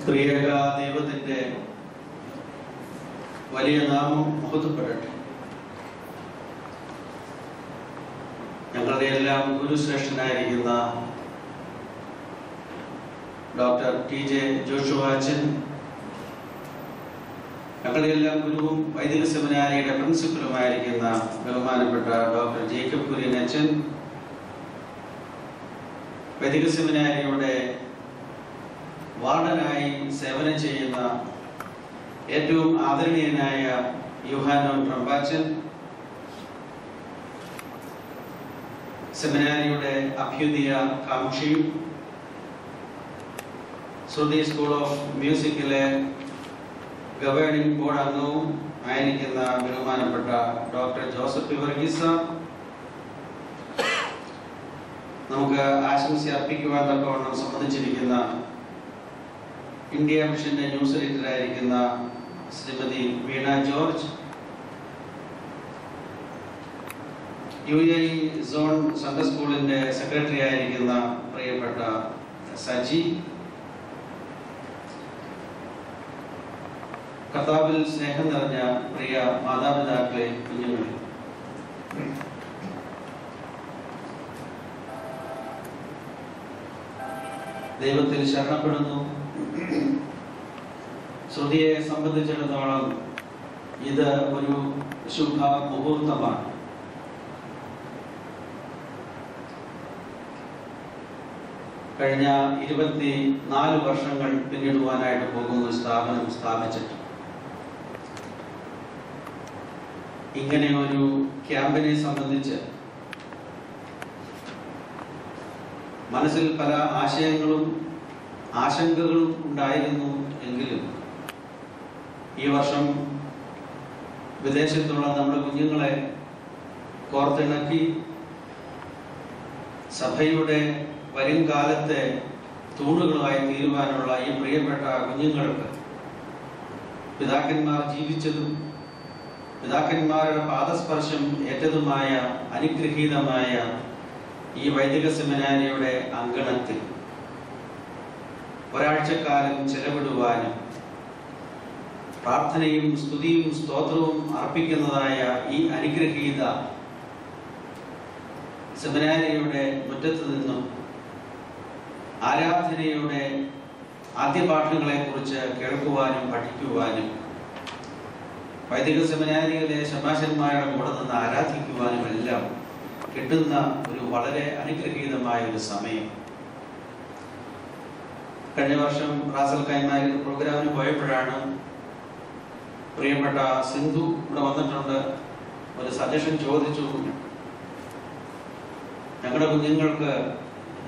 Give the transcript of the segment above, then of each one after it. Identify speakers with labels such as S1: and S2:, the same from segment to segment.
S1: ത്രിയേക ദൈവത്തിന്റെ വലിയ നാമം മഹത്വപ്പെടട്ടെ. ഞങ്ങളുടെ എല്ലാം ഗുരുശ്രേഷ്ഠനായിരിക്കുന്ന ഡോക്ടർ TJ ജോഷുവ അച്ഛൻ, ഞങ്ങളുടെ എല്ലാം ഗുരുവും വൈദിക സെമിനാരിയുടെ പ്രിൻസിപ്പലുമായിരിക്കുന്ന ബഹുമാനപ്പെട്ട ഡോക്ടർ ജേക്കബ് കുര്യൻ അച്ഛൻ, വൈദിക സെമിനാരിയുടെ വാർഡനായി സേവനം ചെയ്യുന്ന ഏറ്റവും ആദരണീയനായ യോഹാനോൻ റമ്പാച്ചൻ, സെമിനാരിയുടെ അഭ്യുദയ കാംക്ഷിയും ശ്രുതി സ്കൂൾ ഓഫ് മ്യൂസിക്കിലെ ഗവേണിംഗ് ബോർഡ് അംഗവും ആയിരിക്കുന്ന ബഹുമാനപ്പെട്ട ഡോക്ടർ ജോസഫ് വർഗീസ, നമുക്ക് ആശംസ അർപ്പിക്കുവാൻ തക്കവണ്ണം സംബന്ധിച്ചിരിക്കുന്ന ഇന്ത്യ മിഷന്റെ ന്യൂസ് എഡിറ്ററായിരിക്കുന്ന ശ്രീമതി വീണ ജോർജ്, UAE സോൺ സൺഡേ സ്കൂളിന്റെ സെക്രട്ടറി ആയിരിക്കുന്ന പ്രിയപ്പെട്ട സജി, കർത്താവിൽ സ്നേഹം നിറഞ്ഞ പ്രിയ മാതാപിതാക്കളെ, കുഞ്ഞുങ്ങളെ, ദൈവത്തിൽ ശരണപ്പെടുന്നു. ശ്രുതിയെ സംബന്ധിച്ചിടത്തോളം ഇത് ഒരു ശുഭ മുഹൂർത്തമാണ്. കഴിഞ്ഞ 24 വർഷങ്ങൾ പിന്നിടുവാനായിട്ട് പോകുന്ന സ്ഥാപനം സ്ഥാപിച്ചിട്ട് ഇങ്ങനെ ഒരു ക്യാമ്പിനെ സംബന്ധിച്ച് മനസ്സിൽ പല ആശയങ്ങളും ആശങ്കകളും ഉണ്ടായിരുന്നു. എങ്കിലും ഈ വർഷം വിദേശത്തുള്ള നമ്മുടെ കുഞ്ഞുങ്ങളെ കോർത്തിണക്കി സഭയുടെ വരും കാലത്തെ തൂണുകളായി തീരുവാനുള്ള ഈ പ്രിയപ്പെട്ട കുഞ്ഞുങ്ങൾക്ക് പിതാക്കന്മാർ ജീവിച്ചതും പിതാക്കന്മാരുടെ പാദസ്പർശം ഏറ്റതുമായ അനുഗ്രഹീതമായ ഈ വൈദിക സെമിനാരിയുടെ അങ്കണത്തിൽ ഒരാഴ്ചക്കാലം ചെലവിടുവാനും പ്രാർത്ഥനയും സ്തുതിയും സ്തോത്രവും അർപ്പിക്കുന്നതായ ഈ അനുഗ്രഹീത സെമിനാരിയുടെ മുറ്റത്ത് നിന്നും ആരാധനയുടെ ആദ്യ പാഠങ്ങളെ കുറിച്ച് കേൾക്കുവാനും പഠിക്കുവാനും വൈദിക സെമിനാരിയിലെ ശമാശന്മാരുടെ കൂടെ നിന്ന് ആരാധിക്കുവാനും എല്ലാം കിട്ടുന്ന ഒരു വളരെ അനുഗ്രഹീതമായ ഒരു സമയം. കഴിഞ്ഞ വർഷം റാസൽ കൈമാരി പ്രോഗ്രാമിന് പോയപ്പോഴാണ് പ്രിയപ്പെട്ട സിന്ധു ഇവിടെ വന്നിട്ടുണ്ട്. ഒരു സജഷൻ ചോദിച്ചു, ഞങ്ങളുടെ കുഞ്ഞുങ്ങൾക്ക്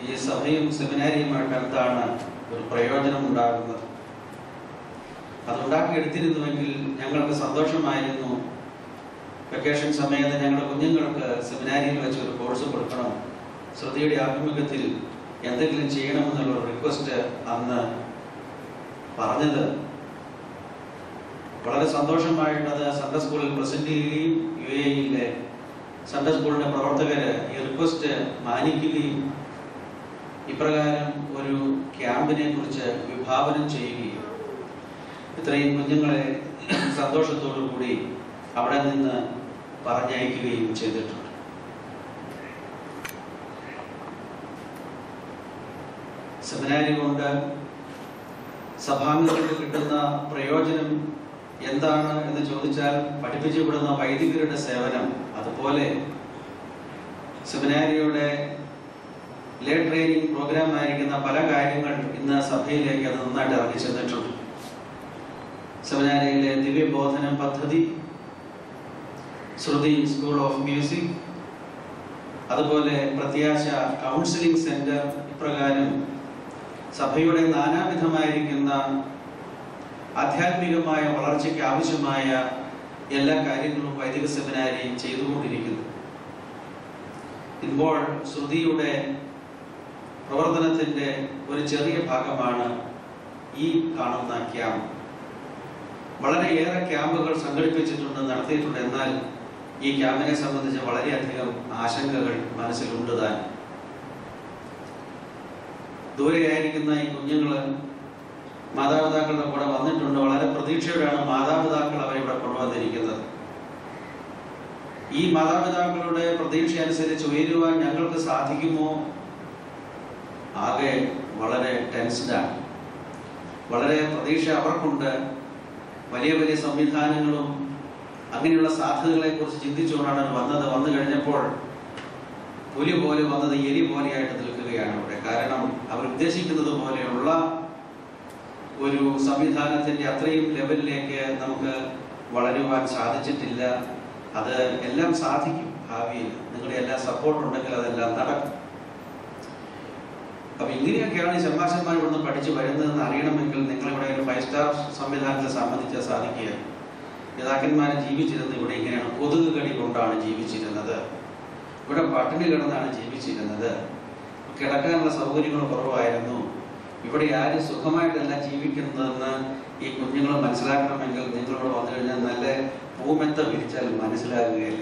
S1: ഈ സഭയും സെമിനാരിയുമായിട്ട് എന്താണ് ഒരു പ്രയോജനം ഉണ്ടാകുന്നത്? അതുണ്ടാക്കിയെടുത്തിരുന്നുവെങ്കിൽ ഞങ്ങൾക്ക് സന്തോഷമായിരുന്നു. വെക്കേഷൻ സമയത്ത് ഞങ്ങളുടെ കുഞ്ഞുങ്ങൾക്ക് സെമിനാരിയിൽ വെച്ച് ഒരു കോഴ്സ് കൊടുക്കണം, ശ്രുതിയുടെ ആഭിമുഖ്യത്തിൽ എന്തെങ്കിലും ചെയ്യണമെന്നുള്ള റിക്വസ്റ്റ് അന്ന് പറഞ്ഞത്. വളരെ സന്തോഷമായിട്ടത് സൺഡേ സ്കൂളിൽ പ്രസന്റ് ചെയ്യുകയും UAE സൺഡേ സ്കൂളിന്റെ പ്രവർത്തകര് ഈ റിക്വസ്റ്റ് മാനിക്കുകയും ഇപ്രകാരം ഒരു ക്യാമ്പിനെ കുറിച്ച് വിഭാവനം ചെയ്യുകയും ഇത്രയും കുഞ്ഞുങ്ങളെ സന്തോഷത്തോടു കൂടി അവിടെ നിന്ന് പറഞ്ഞയക്കുകയും ചെയ്തിട്ടുണ്ട്. സെമിനാരി കൊണ്ട് സഭാംഗങ്ങൾക്ക് കിട്ടുന്ന പ്രയോജനം എന്താണ് എന്ന് ചോദിച്ചാൽ, പഠിപ്പിച്ചു വിടുന്ന വൈദികരുടെ സേവനം, അതുപോലെ സെമിനാരിയുടെ ലേ ട്രെയിനിങ് പ്രോഗ്രാം ആയിരിക്കുന്ന പല കാര്യങ്ങൾ ഇന്ന് സഭയിലേക്ക് അത് നന്നായിട്ട് ഇറങ്ങി ചെന്നിട്ടുണ്ട്. സെമിനാരിയിലെ ദിവ്യബോധനം പദ്ധതി, ശ്രുതി സ്കൂൾ ഓഫ് മ്യൂസിക്, അതുപോലെ പ്രത്യാശ കൗൺസിലിംഗ് സെന്റർ, ഇപ്രകാരം സഭയുടെ നാനാവിധമായിരിക്കുന്ന ആധ്യാത്മികമായ വളർച്ചയ്ക്ക് ആവശ്യമായ എല്ലാ കാര്യങ്ങളും വൈദിക സെമിനാരി ചെയ്തുകൊണ്ടിരിക്കുന്നു. ഇപ്പോൾ ശ്രുതിയുടെ പ്രവർത്തനത്തിന്റെ ഒരു ചെറിയ ഭാഗമാണ് ഈ കാണുന്ന ക്യാമ്പ്. വളരെയേറെ ക്യാമ്പുകൾ സംഘടിപ്പിച്ചിട്ടുണ്ട്, നടത്തിയിട്ടുണ്ട്. എന്നാൽ ഈ ക്യാമ്പിനെ സംബന്ധിച്ച് വളരെയധികം ആശങ്കകൾ മനസ്സിലുണ്ട് താൻ. ദൂരെയായിരിക്കുന്ന ഈ കുഞ്ഞുങ്ങൾ മാതാപിതാക്കളുടെ കൂടെ വന്നിട്ടുണ്ട്. വളരെ പ്രതീക്ഷയോടെയാണ് മാതാപിതാക്കൾ അവരെ ഇവിടെ കൊണ്ടുവന്നിരിക്കുന്നത്. ഈ മാതാപിതാക്കളുടെ പ്രതീക്ഷ അനുസരിച്ച് ഉയരുവാൻ ഞങ്ങൾക്ക് സാധിക്കുമോ? ആകെ വളരെ ടെൻസ്ഡാണ്. വളരെ പ്രതീക്ഷ അവർക്കുണ്ട്. വലിയ വലിയ സംവിധാനങ്ങളും അങ്ങനെയുള്ള സാധ്യതകളെ കുറിച്ച് ചിന്തിച്ചുകൊണ്ടാണ് വന്നത്. വന്നു കഴിഞ്ഞപ്പോൾ പുലി പോലെ വന്നത് എലി പോലെയായിട്ട് നിൽക്കുകയാണ് അവിടെ. കാരണം അവർ ഉദ്ദേശിക്കുന്നത് പോലെയുള്ള ഒരു സംവിധാനത്തിന്റെ അത്രയും ലെവലിലേക്ക് നമുക്ക് വളരുവാൻ സാധിച്ചിട്ടില്ല. അത് എല്ലാം സാധിക്കും ഭാവിയിൽ. നിങ്ങളുടെ എല്ലാ സപ്പോർട്ട് ഉണ്ടെങ്കിൽ അതെല്ലാം നടക്കും. അപ്പൊ ഇങ്ങനെയൊക്കെയാണ് ഈ ശമ്മാശന്മാർ ഇവിടുന്ന് പഠിച്ചു വരുന്നതെന്ന് അറിയണമെങ്കിൽ നിങ്ങളിവിടെ ഒരു 5 സ്റ്റാർ സംവിധാനത്തെ സംബന്ധിച്ച് സാധിക്കുക. പിതാക്കന്മാരെ ജീവിച്ചിരുന്നത് ഇവിടെ ഇങ്ങനെയാണ്. കൊതുക് കടി കൊണ്ടാണ് ജീവിച്ചിരുന്നത്. ഇവിടെ പട്ടിണി കിടന്നാണ് ജീവിച്ചിരുന്നത്. കിടക്കാനുള്ള സൗകര്യങ്ങൾ കുറവായിരുന്നു. ഇവിടെ ആരും സുഖമായിട്ടല്ല ജീവിക്കുന്നതെന്ന് ഈ കുഞ്ഞുങ്ങൾ മനസ്സിലാക്കണമെങ്കിൽ നിങ്ങളിവിടെ വന്നു കഴിഞ്ഞാൽ നല്ല പൂമെത്ത വിരിച്ചാൽ മനസ്സിലാകുകയില്ല.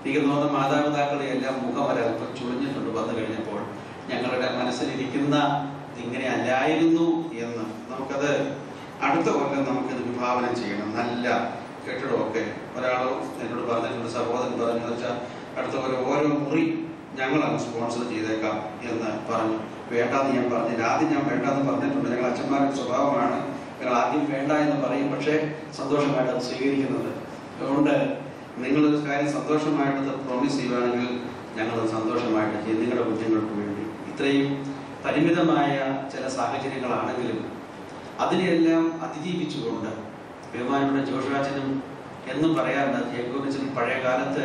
S1: എനിക്ക് തോന്നുന്ന മാതാപിതാക്കളുടെ എല്ലാം മുഖം ഒരല്പം ചുളിഞ്ഞിട്ടുണ്ട് വന്നു കഴിഞ്ഞപ്പോൾ. ഞങ്ങളുടെ മനസ്സിലിരിക്കുന്ന ഇങ്ങനെ അല്ലായിരുന്നു എന്ന് നമുക്കത് അടുത്ത കൊല്ലം നമുക്കിത് വിഭാവനം ചെയ്യണം. നല്ല കെട്ടിടമൊക്കെ ഒരാൾ എന്നോട് പറഞ്ഞിട്ടുണ്ട്, സഹോദരൻ പറഞ്ഞു വെച്ചാൽ അടുത്ത കൊല്ലം ഓരോ മുറി ഞങ്ങളത് സ്പോൺസർ ചെയ്തേക്കാം എന്ന് പറഞ്ഞു. വേണ്ടാന്ന് ഞാൻ പറഞ്ഞില്ല. ആദ്യം ഞാൻ വേണ്ടാന്ന് പറഞ്ഞിട്ടുണ്ട്. ഞങ്ങൾ അച്ഛന്മാരുടെ സ്വഭാവമാണ്, ഞങ്ങൾ ആദ്യം വേണ്ട എന്ന് പറയും, പക്ഷേ സന്തോഷമായിട്ട് അത് സ്വീകരിക്കുന്നത്. അതുകൊണ്ട് നിങ്ങളൊരു കാര്യം സന്തോഷമായിട്ട് പ്രോമിസ് ചെയ്യുകയാണെങ്കിൽ ഞങ്ങളത് സന്തോഷമായിട്ട് ചെയ്യും, നിങ്ങളുടെ കുഞ്ഞുങ്ങൾക്ക് വേണ്ടി. ഇത്രയും പരിമിതമായ ചില സാഹചര്യങ്ങളാണെങ്കിലും അതിനെയെല്ലാം അതിജീവിച്ചുകൊണ്ട് ബഹുമാനപ്പെട്ട ജോഷുവാച്ചനും എന്നും പറയാറുണ്ട്, ജേക്കോബച്ചനും പഴയ കാലത്ത്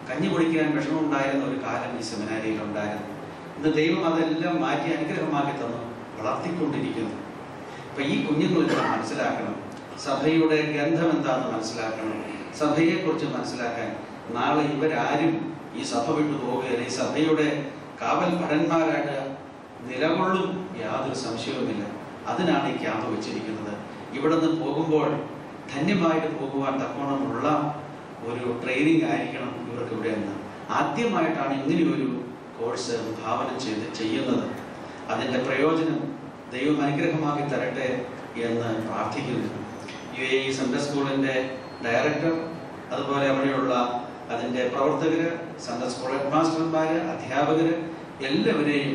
S1: കഞ്ഞി കുടിക്കാൻ വിഷമമുണ്ടായിരുന്ന ഒരു കാലം ഈ സെമിനാരിയിൽ ഉണ്ടായിരുന്നു. ഇന്ന് ദൈവം അതെല്ലാം മാറ്റി അനുഗ്രഹമാക്കി തന്നു വളർത്തിക്കൊണ്ടിരിക്കുന്നു. അപ്പൊ ഈ കുഞ്ഞുങ്ങൾ മനസ്സിലാക്കണം, സഭയുടെ ഗന്ധം എന്താണെന്ന് മനസ്സിലാക്കണം, സഭയെക്കുറിച്ച് മനസ്സിലാക്കാൻ. നാളെ ഇവരാരും ഈ സഭ വിട്ടു പോവുകയില്ല. ഈ സഭയുടെ കാവൽ ഭടന്മാരായിട്ട് നിലകൊള്ളും, യാതൊരു സംശയവുമില്ല. അതിനാണ് ഈ ക്യാമ്പ് വെച്ചിരിക്കുന്നത്. ഇവിടെ നിന്ന് പോകുമ്പോൾ ധന്യമായിട്ട് പോകുവാൻ തക്കോണമുള്ള ഒരു ട്രെയിനിങ് ആയിരിക്കണം ഇവർക്ക് ഇവിടെ നിന്ന്. ആദ്യമായിട്ടാണ് ഇങ്ങനെയൊരു കോഴ്സ് വിഭാവനം ചെയ്യുന്നത്. അതിൻ്റെ പ്രയോജനം ദൈവം അനുഗ്രഹമാക്കി തരട്ടെ എന്ന് പ്രാർത്ഥിക്കുന്നു. UAE സൺഡേ സ്കൂളിൻ്റെ ഡയറക്ടർ, അതുപോലെ അവിടെയുള്ള അതിൻ്റെ പ്രവർത്തകർ, സൺഡേ സ്കൂൾ ഹെഡ് മാസ്റ്റർമാർ, അധ്യാപകർ എല്ലാവരെയും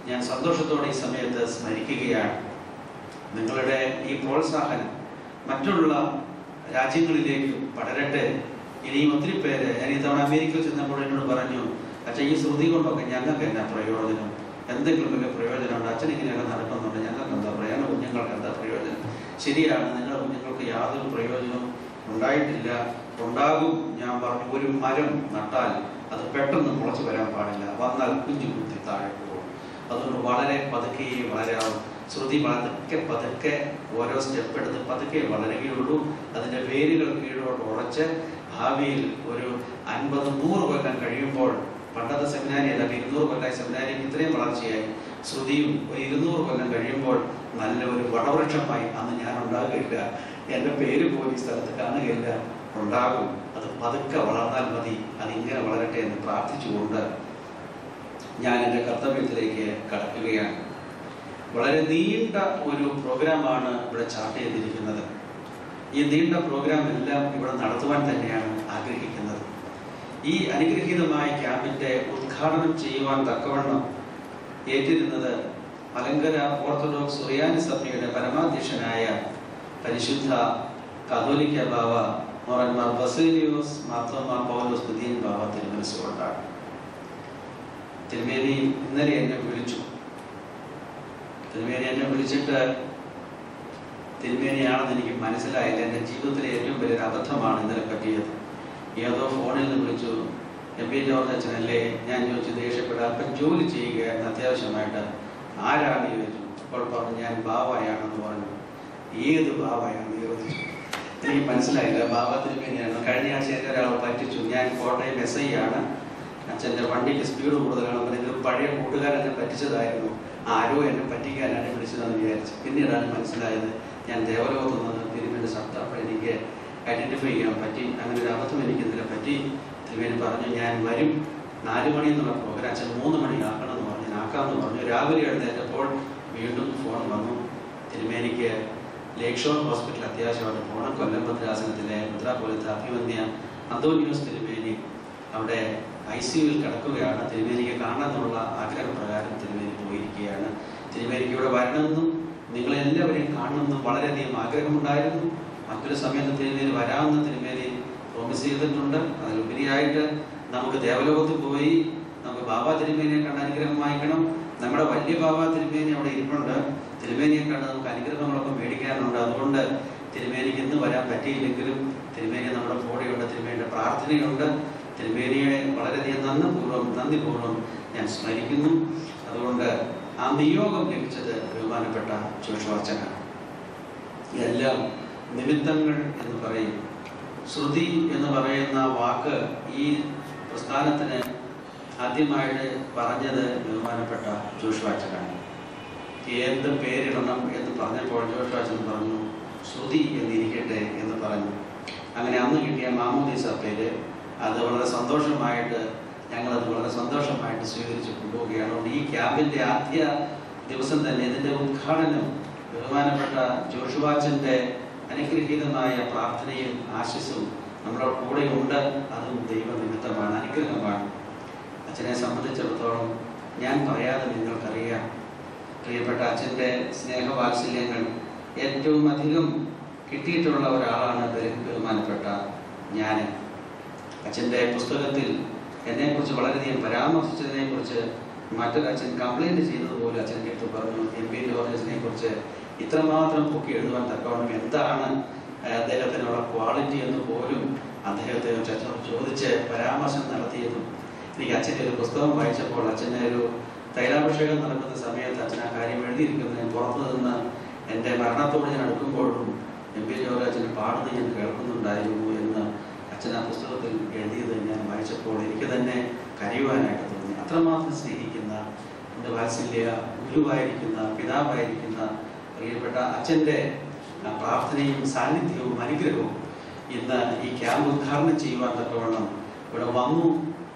S1: ഞാൻ സന്തോഷത്തോടെ ഈ സമയത്ത് സ്മരിക്കുകയാണ്. നിങ്ങളുടെ ഈ പ്രോത്സാഹനം മറ്റുള്ള രാജ്യങ്ങളിലേക്ക് പടരട്ടെ. ഇനിയും ഒത്തിരി പേര്, ഞാൻ ഇത്തവണ അമേരിക്കയിൽ ചെന്നപ്പോൾ എന്നോട് പറഞ്ഞു, അച്ഛൻ ഈ ശ്രുതി കൊണ്ടൊക്കെ ഞങ്ങൾക്ക് എന്നാ പ്രയോജനം, എന്തെങ്കിലും വലിയ പ്രയോജനമുണ്ട്, അച്ഛൻ ഇങ്ങനെയൊക്കെ നടക്കുന്നുണ്ട്, ഞങ്ങൾക്ക് എന്താ പ്രയോജനം, കുഞ്ഞുങ്ങൾക്ക് എന്താ പ്രയോജനം? ശരിയാണ്, നിങ്ങളുടെ കുഞ്ഞുങ്ങൾക്ക് യാതൊരു പ്രയോജനവും ഉണ്ടായിട്ടില്ല, ഉണ്ടാകും. ഞാൻ പറഞ്ഞു, ഒരു മരം നട്ടാൽ അത് പെട്ടെന്ന് മുളച്ചു വരാൻ പാടില്ല, വന്നാൽ കുഞ്ഞു കുത്തി താഴെ പോകും. അതുകൊണ്ട് വളരെ പതുക്കെ വളരാവും. ശ്രുതി പതുക്കെ ഓരോ സ്റ്റെപ്പ് എടുത്ത് പതുക്കെ വളരുകയുള്ളൂ. അതിൻ്റെ വേരുകൾ കീഴോട്ട് ഉറച്ച് ഭാവിയിൽ ഒരു 50-100 കൊല്ലം കഴിയുമ്പോൾ, പണ്ടത്തെ സെമിനാരിയല്ല, 200 കൊല്ലമായി സെമിനാരിക്ക് ഇത്രയും വളർച്ചയായി, ശ്രുതിയും ഒരു 200 കൊല്ലം കഴിയുമ്പോൾ നല്ല ഒരു വടവൃക്ഷമായി അന്ന് ഞാൻ ഉണ്ടാകുകയില്ല, എൻ്റെ പേര് പോലും ഈ സ്ഥലത്ത് കാണുകയില്ല, ഉണ്ടാകും. അത് പതുക്കെ വളർന്നാൽ മതി. അതിങ്ങനെ വളരട്ടെ എന്ന് പ്രാർത്ഥിച്ചുകൊണ്ട് ഞാൻ എൻ്റെ കർത്തവ്യത്തിലേക്ക് കടക്കുകയാണ്. വളരെ നീണ്ട ഒരു പ്രോഗ്രാമാണ് ഇവിടെ ചാർട്ട് ചെയ്തിരിക്കുന്നത്. ഈ നീണ്ട പ്രോഗ്രാം എല്ലാം ഇവിടെ നടത്തുവാൻ തന്നെയാണ് ആഗ്രഹിക്കുന്നത്. ഈ അനുഗ്രഹീതമായ ക്യാമ്പിൻ്റെ ഉദ്ഘാടനം ചെയ്യുവാൻ തക്കവണ്ണം ഏറ്റിരുന്നത് മലങ്കര ഓർത്തഡോക്സ് സുറിയാനി സഭയുടെ പരമാധ്യക്ഷനായ പരിശുദ്ധ കാതോലിക്ക ബാവ മോറന്മാർ ബസേലിയോസ് മാർത്തോമാ പൗലോസ് തുതിയൻ ബാവ തിരുമനസ്സുകൊണ്ടാണ്. തിരുമേനി ഇന്നലെ എന്നെ വിളിച്ചു. തിരുമേനി എന്നെ വിളിച്ചിട്ട്, തിരുമേനിയാണെന്ന് എനിക്ക് മനസ്സിലായില്ല. എൻ്റെ ജീവിതത്തിലെ ഏറ്റവും വലിയൊരു അബദ്ധമാണ് ഇന്നലെ പറ്റിയത്. ഏതോ ഫോണിൽ നിന്ന് വിളിച്ചു, MP ജോർജ് അച്ഛനല്ലേ? ഞാൻ ചോദിച്ചു, ദേഷ്യപ്പെട്ട അല്പം ജോലി ചെയ്യുകയായിരുന്നു അത്യാവശ്യമായിട്ട്. ആരാണ് ചോദിച്ചു. അപ്പോൾ പറഞ്ഞു, ഞാൻ ബാവയാണെന്ന് പറഞ്ഞു. ഏത് ബാവയാണെന്ന് ചോദിച്ചു. എനിക്ക് മനസ്സിലായില്ല. ബാവ തിരുമേനിയാണ്. കഴിഞ്ഞ ആഴ്ച എന്നെ ഒരാൾ പറ്റിച്ചു. ഞാൻ കോട്ടയം SI ആണ്. അച്ഛൻ്റെ വണ്ടിക്ക് സ്പീഡ് കൂടുതലാണ്. അപ്പം ഇത് പഴയ കൂട്ടുകാരെന്നെ പറ്റിച്ചതായിരുന്നു, ആരോ എന്നെ പറ്റിക്കാനായിട്ട് വിളിച്ചതെന്ന് വിചാരിച്ചു. പിന്നീടാണ് മനസ്സിലായത് ഞാൻ ദേവലോകത്ത് നിന്ന് തിരുമേനി ശബ്ദം അപ്പോൾ എനിക്ക് ഐഡൻറ്റിഫൈ ചെയ്യാൻ പറ്റി. അങ്ങനെ ഒരു അബദ്ധം എനിക്ക് ഇതിനെ പറ്റി. തിരുമേനി പറഞ്ഞു, ഞാൻ വരും, 4 മണി എന്നുള്ള പ്രോഗ്രാം അച്ഛൻ 3 മണി ആക്കണം എന്ന് പറഞ്ഞു. ആക്കാമെന്ന് പറഞ്ഞു. രാവിലെ എഴുന്നേറ്റപ്പോൾ വീണ്ടും ഫോൺ വന്നു. തിരുമേനിക്ക് ലേക്ക് ഷോർ ഹോസ്പിറ്റൽ അത്യാവശ്യമായിട്ട് പോകണം. കൊല്ലം ഭദ്രാസനത്തിലെ മെത്രാപ്പൊലീത്ത അഭിമന്യ അന്തോണിയോസ് തിരുമേനി അവിടെ ICUവിൽ കിടക്കുകയാണ്. തിരുമേനിക്ക് കാണണമെന്നുള്ള ആഗ്രഹപ്രകാരം തിരുമേനി പോയിരിക്കുകയാണ്. തിരുമേനിക്ക് ഇവിടെ വരണമെന്നും നിങ്ങളെല്ലാവരെയും കാണണമെന്നും വളരെയധികം ആഗ്രഹമുണ്ടായിരുന്നു. മറ്റൊരു സമയത്ത് തിരുമേനി വരാമെന്ന് തിരുമേനി പ്രോമിസ് ചെയ്തിട്ടുണ്ട്. അതിലുപരിയായിട്ട് നമുക്ക് ദേവലോകത്ത് പോയി നമുക്ക് ബാബാ തിരുമേനിയെ കണ്ട് അനുഗ്രഹം വാങ്ങിക്കണം. നമ്മുടെ വലിയ ബാബാ തിരുമേനി അവിടെ ഇരിപ്പുണ്ട്. തിരുമേനിയെ കണ്ട് നമുക്ക് അനുഗ്രഹങ്ങളൊക്കെ മേടിക്കാനുണ്ട്. അതുകൊണ്ട് തിരുമേനിക്ക് ഇന്ന് വരാൻ പറ്റിയില്ലെങ്കിലും തിരുമേനി നമ്മുടെ കൂടെയുണ്ട്, തിരുമേനിയുടെ പ്രാർത്ഥനയുണ്ട്. തിരുമേനിയെ വളരെയധികം നന്ദിപൂർവ്വം ഞാൻ സ്മരിക്കുന്നു. അതുകൊണ്ട് ആ നിയോഗം ലഭിച്ചത് ബഹുമാനപ്പെട്ട ജോഷുവാച്ചനാണ്. എല്ലാം നിമിത്തങ്ങൾ എന്ന് പറയും. ശ്രുതി എന്ന് പറയുന്ന വാക്ക് ഈ പ്രസ്ഥാനത്തിന് ആദ്യമായിട്ട് പറഞ്ഞത് ബഹുമാനപ്പെട്ട ജോഷുവാച്ചനാണ്. എന്ത് പേരിടണം എന്ന് പറഞ്ഞപ്പോൾ ജോഷുവാച്ചൻ പറഞ്ഞു ശ്രുതി എന്നിരിക്കട്ടെ എന്ന് പറഞ്ഞു. അങ്ങനെ അന്ന് കിട്ടിയ മാമോദീസ പേര് അത് വളരെ സന്തോഷമായിട്ട് ഞങ്ങളത് വളരെ സന്തോഷമായിട്ട് സ്വീകരിച്ച് കൊണ്ടുപോവുകയാണ്. അതുകൊണ്ട് ഈ ക്യാമ്പിൻ്റെ ആദ്യ ദിവസം തന്നെ ഇതിൻ്റെ ഉദ്ഘാടനം ബഹുമാനപ്പെട്ട ജോഷുവാച്ചൻ്റെ അനുഗ്രഹീതമായ പ്രാർത്ഥനയും ആശിസ്സും നമ്മുടെ കൂടെ ഉണ്ട്. അതും ദൈവനിമിത്തമാണ്, അനുഗ്രഹമാണ്. അച്ഛനെ സംബന്ധിച്ചിടത്തോളം ഞാൻ പറയാതെ നിങ്ങൾക്കറിയാം. പ്രിയപ്പെട്ട അച്ഛൻ്റെ സ്നേഹവാത്സല്യങ്ങൾ ഏറ്റവും അധികം കിട്ടിയിട്ടുള്ള ഒരാളാണ് ബഹുമാനപ്പെട്ട ഞാൻ. അച്ഛൻ്റെ പുസ്തകത്തിൽ എന്നെക്കുറിച്ച് വളരെയധികം പരാമർശിച്ചതിനെക്കുറിച്ച് മറ്റൊരച്ഛൻ കംപ്ലൈൻറ്റ് ചെയ്തതുപോലെ അച്ഛൻ്റെ അടുത്ത് പറഞ്ഞു, MP ജോർജിനെ കുറിച്ച് ഇത്രമാത്രം പൊക്കി എഴുതുവാൻ തക്കവണ്ണം എന്താണ് അദ്ദേഹത്തിനുള്ള ക്വാളിറ്റി എന്ന് പോലും അദ്ദേഹത്തെ അച്ഛനോട് ചോദിച്ച് പരാമർശം നടത്തിയതും എനിക്ക് അച്ഛൻ്റെ ഒരു പുസ്തകം വായിച്ചപ്പോൾ അച്ഛൻ്റെ ഒരു തൈലാഭിഷേകം നടക്കുന്ന സമയത്ത് അച്ഛൻ ആ കാര്യം എഴുതിയിരിക്കുന്നതിന് പുറത്തു നിന്ന് എൻ്റെ മരണത്തോട് ഞാൻ അടുക്കുമ്പോഴും MP ജോർജ് അച്ഛന് പാടുന്നത് ഞാൻ കേൾക്കുന്നുണ്ടായിരുന്നു എന്ന് അച്ഛൻ ആ പുസ്തകത്തിൽ എഴുതിയത് ഞാൻ വായിച്ചപ്പോൾ എനിക്ക് തന്നെ കരയുവാനായിട്ട് തോന്നി. അത്രമാത്രം സ്നേഹിക്കുന്ന എൻ്റെ വാത്സല്യ ഗുരുവായിരിക്കുന്ന പിതാവായിരിക്കുന്ന പ്രിയപ്പെട്ട അച്ഛൻ്റെ പ്രാർത്ഥനയും സാന്നിധ്യവും അനുഗ്രഹവും ഇന്ന് ഈ ക്യാമ്പ് ഉദ്ഘാടനം ചെയ്യുവാൻ തക്കവണ്ണം ഇവിടെ വന്നു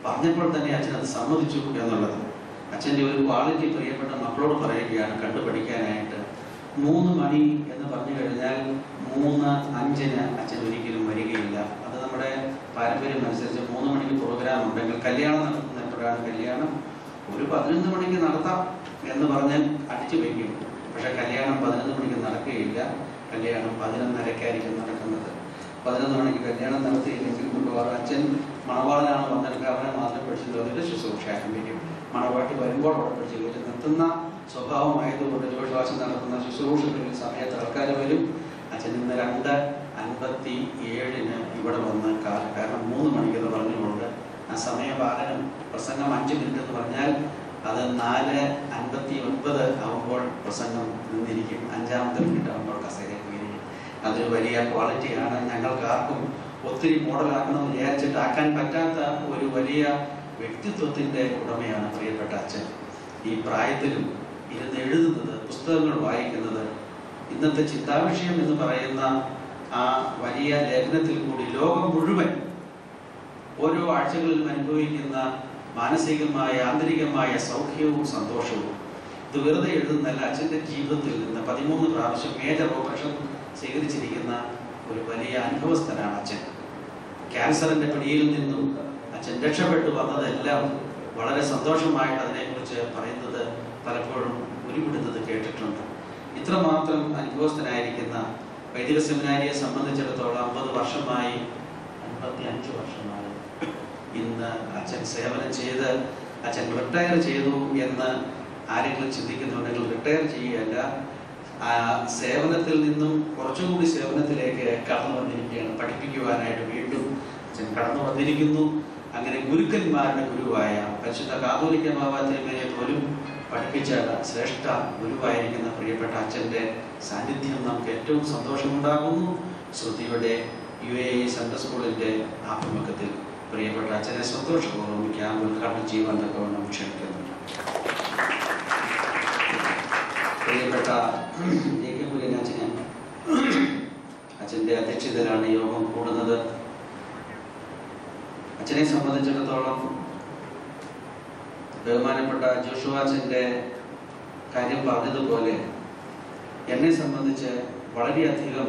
S1: പറഞ്ഞപ്പോൾ തന്നെ അച്ഛൻ അത് സമ്മതിച്ചു എന്നുള്ളത്. അച്ഛൻ്റെ ഒരു ക്വാളിറ്റി പ്രിയപ്പെട്ട മക്കളോട് പറയുകയാണ് കണ്ടുപഠിക്കാനായിട്ട്. 3 മണി എന്ന് പറഞ്ഞു കഴിഞ്ഞാൽ 3:05 അച്ഛൻ ഒരിക്കലും വരികയില്ല. അത് നമ്മുടെ പാരമ്പര്യം അനുസരിച്ച് 3 മണിക്ക് പ്രോഗ്രാം ഉണ്ടെങ്കിൽ കല്യാണം നടത്തുന്നപ്പോഴാണ് കല്യാണം ഒരു 11 മണിക്ക് നടത്താം എന്ന് പറഞ്ഞാൽ അടിച്ചു വയ്ക്കും. പക്ഷെ കല്യാണം 11 മണിക്ക് നടക്കുകയില്ല. കല്യാണം 11:30 നടക്കുന്നത്. 11 മണിക്ക് കല്യാണം നടത്തിയില്ലെങ്കിൽ മിക്കവാറും അച്ഛൻ മണവാളനാണ് വന്നെടുക്കുക, അവനെ മാത്രം പിടിച്ചു തോന്നിട്ട് ശുശ്രൂഷ ആരംഭിക്കും. മണവാട്ടി വരുമ്പോൾ അവിടെ പിടിച്ച് കയറ്റി നിർത്തുന്ന സ്വഭാവമായതുകൊണ്ട് ജോഷുവാച്ചൻ നടത്തുന്ന ശുശ്രൂഷകളിൽ സമയത്ത് ആൾക്കാർ വരും. അച്ഛൻ ഇന്ന് 2:57 ഇവിടെ വന്ന് കാരണം 3 മണിക്കെന്ന് പറഞ്ഞുകൊണ്ട് ആ സമയപാലനം പ്രസംഗം 5 മിനിറ്റ് എന്ന് പറഞ്ഞാൽ അത് 4:59 ആവുമ്പോൾ പ്രസംഗം നിന്നിരിക്കും. 5-ാമത്തെ മിനിറ്റ് ആവുമ്പോൾ കസേരയിൽ ഇരിക്കും. അതൊരു വലിയ ക്വാളിറ്റിയാണ്. ഞങ്ങൾക്ക് ആർക്കും ഒത്തിരി മോഡലാക്കണമെന്ന് വിചാരിച്ചിട്ട് ആക്കാൻ പറ്റാത്ത ഒരു വലിയ വ്യക്തിത്വത്തിൻ്റെ ഉടമയാണ് പ്രിയപ്പെട്ട അച്ഛൻ. ഈ പ്രായത്തിലും ഇരുന്ന് എഴുതുന്നത്, പുസ്തകങ്ങൾ വായിക്കുന്നത്, ഇന്നത്തെ ചിന്താവിഷയം എന്ന് പറയുന്ന ആ വലിയ ലേഖനത്തിൽ കൂടി ലോകം മുഴുവൻ ഓരോ ആഴ്ചകളിലും അനുഭവിക്കുന്ന മാനസികമായ ആന്തരികമായ സൗഖ്യവും സന്തോഷവും ഇത് വെറുതെ എഴുതുന്നല്ല. അച്ഛൻ്റെ ജീവിതത്തിൽ നിന്ന് 13 പ്രാവശ്യം മേജർ ഓപ്പറേഷൻ സ്വീകരിച്ചിരിക്കുന്ന ഒരു വലിയ അനുഭവസ്ഥനാണ് അച്ഛൻ. ക്യാൻസറിൻ്റെ പിടിയിൽ നിന്നും അച്ഛൻ രക്ഷപ്പെട്ടു വന്നതെല്ലാം വളരെ സന്തോഷമായിട്ട് അതിനെക്കുറിച്ച് പറയുന്നത് പലപ്പോഴും ഉരുവിടുന്നത് കേട്ടിട്ടുണ്ട്. ഇത്രമാത്രം അനുഭവസ്ഥനായിരിക്കുന്ന വൈദിക സെമിനാരിയെ സംബന്ധിച്ചിടത്തോളം 50 വർഷമായി 55 വർഷമായി ഇന്ന് അച്ഛൻ സേവനം ചെയ്ത് അച്ഛൻ റിട്ടയർ ചെയ്തു എന്ന് ആരെങ്കിലും ചിന്തിക്കുന്നുണ്ടെങ്കിൽ റിട്ടയർ ചെയ്യുകയല്ല, സേവനത്തിൽ നിന്നും കുറച്ചുകൂടി സേവനത്തിലേക്ക് കടന്നു വന്നിരിക്കുകയാണ്. പഠിപ്പിക്കുവാനായിട്ട് വീണ്ടും അച്ഛൻ കടന്നു വന്നിരിക്കുന്നു. അങ്ങനെ ഗുരുക്കന്മാരുടെ ഗുരുവായ പരിശുദ്ധ കാതോലിക്ക ബാബാ തിരുമേനിയെ പോലും പഠിപ്പിച്ച ശ്രേഷ്ഠ ഗുരുവായിരിക്കുന്ന പ്രിയപ്പെട്ട അച്ഛൻ്റെ സാന്നിധ്യം നമുക്ക് ഏറ്റവും സന്തോഷമുണ്ടാകുന്നു. ശ്രുതിയുടെ UAE സെൻട്രൽ സ്കൂളിൻ്റെ ആഭിമുഖ്യത്തിൽ പ്രിയപ്പെട്ട അച്ഛനെ സന്തോഷപൂർവ്വം ക്യാമ്പ് ഉദ്ഘാടനം ചെയ്യുവാൻ തക്കവണ്ണം ക്ഷണിക്കുന്നു. പ്രിയപ്പെട്ട ജേക്കബുലിൻ അച്ഛനെ അച്ഛൻ്റെ അധ്യക്ഷതയിലാണ് യോഗം കൂടുന്നത്. അച്ഛനെ സംബന്ധിച്ചിടത്തോളം ബഹുമാനപ്പെട്ട ജോഷുവാച്ചൻ്റെ കാര്യം പറഞ്ഞതുപോലെ എന്നെ സംബന്ധിച്ച് വളരെയധികം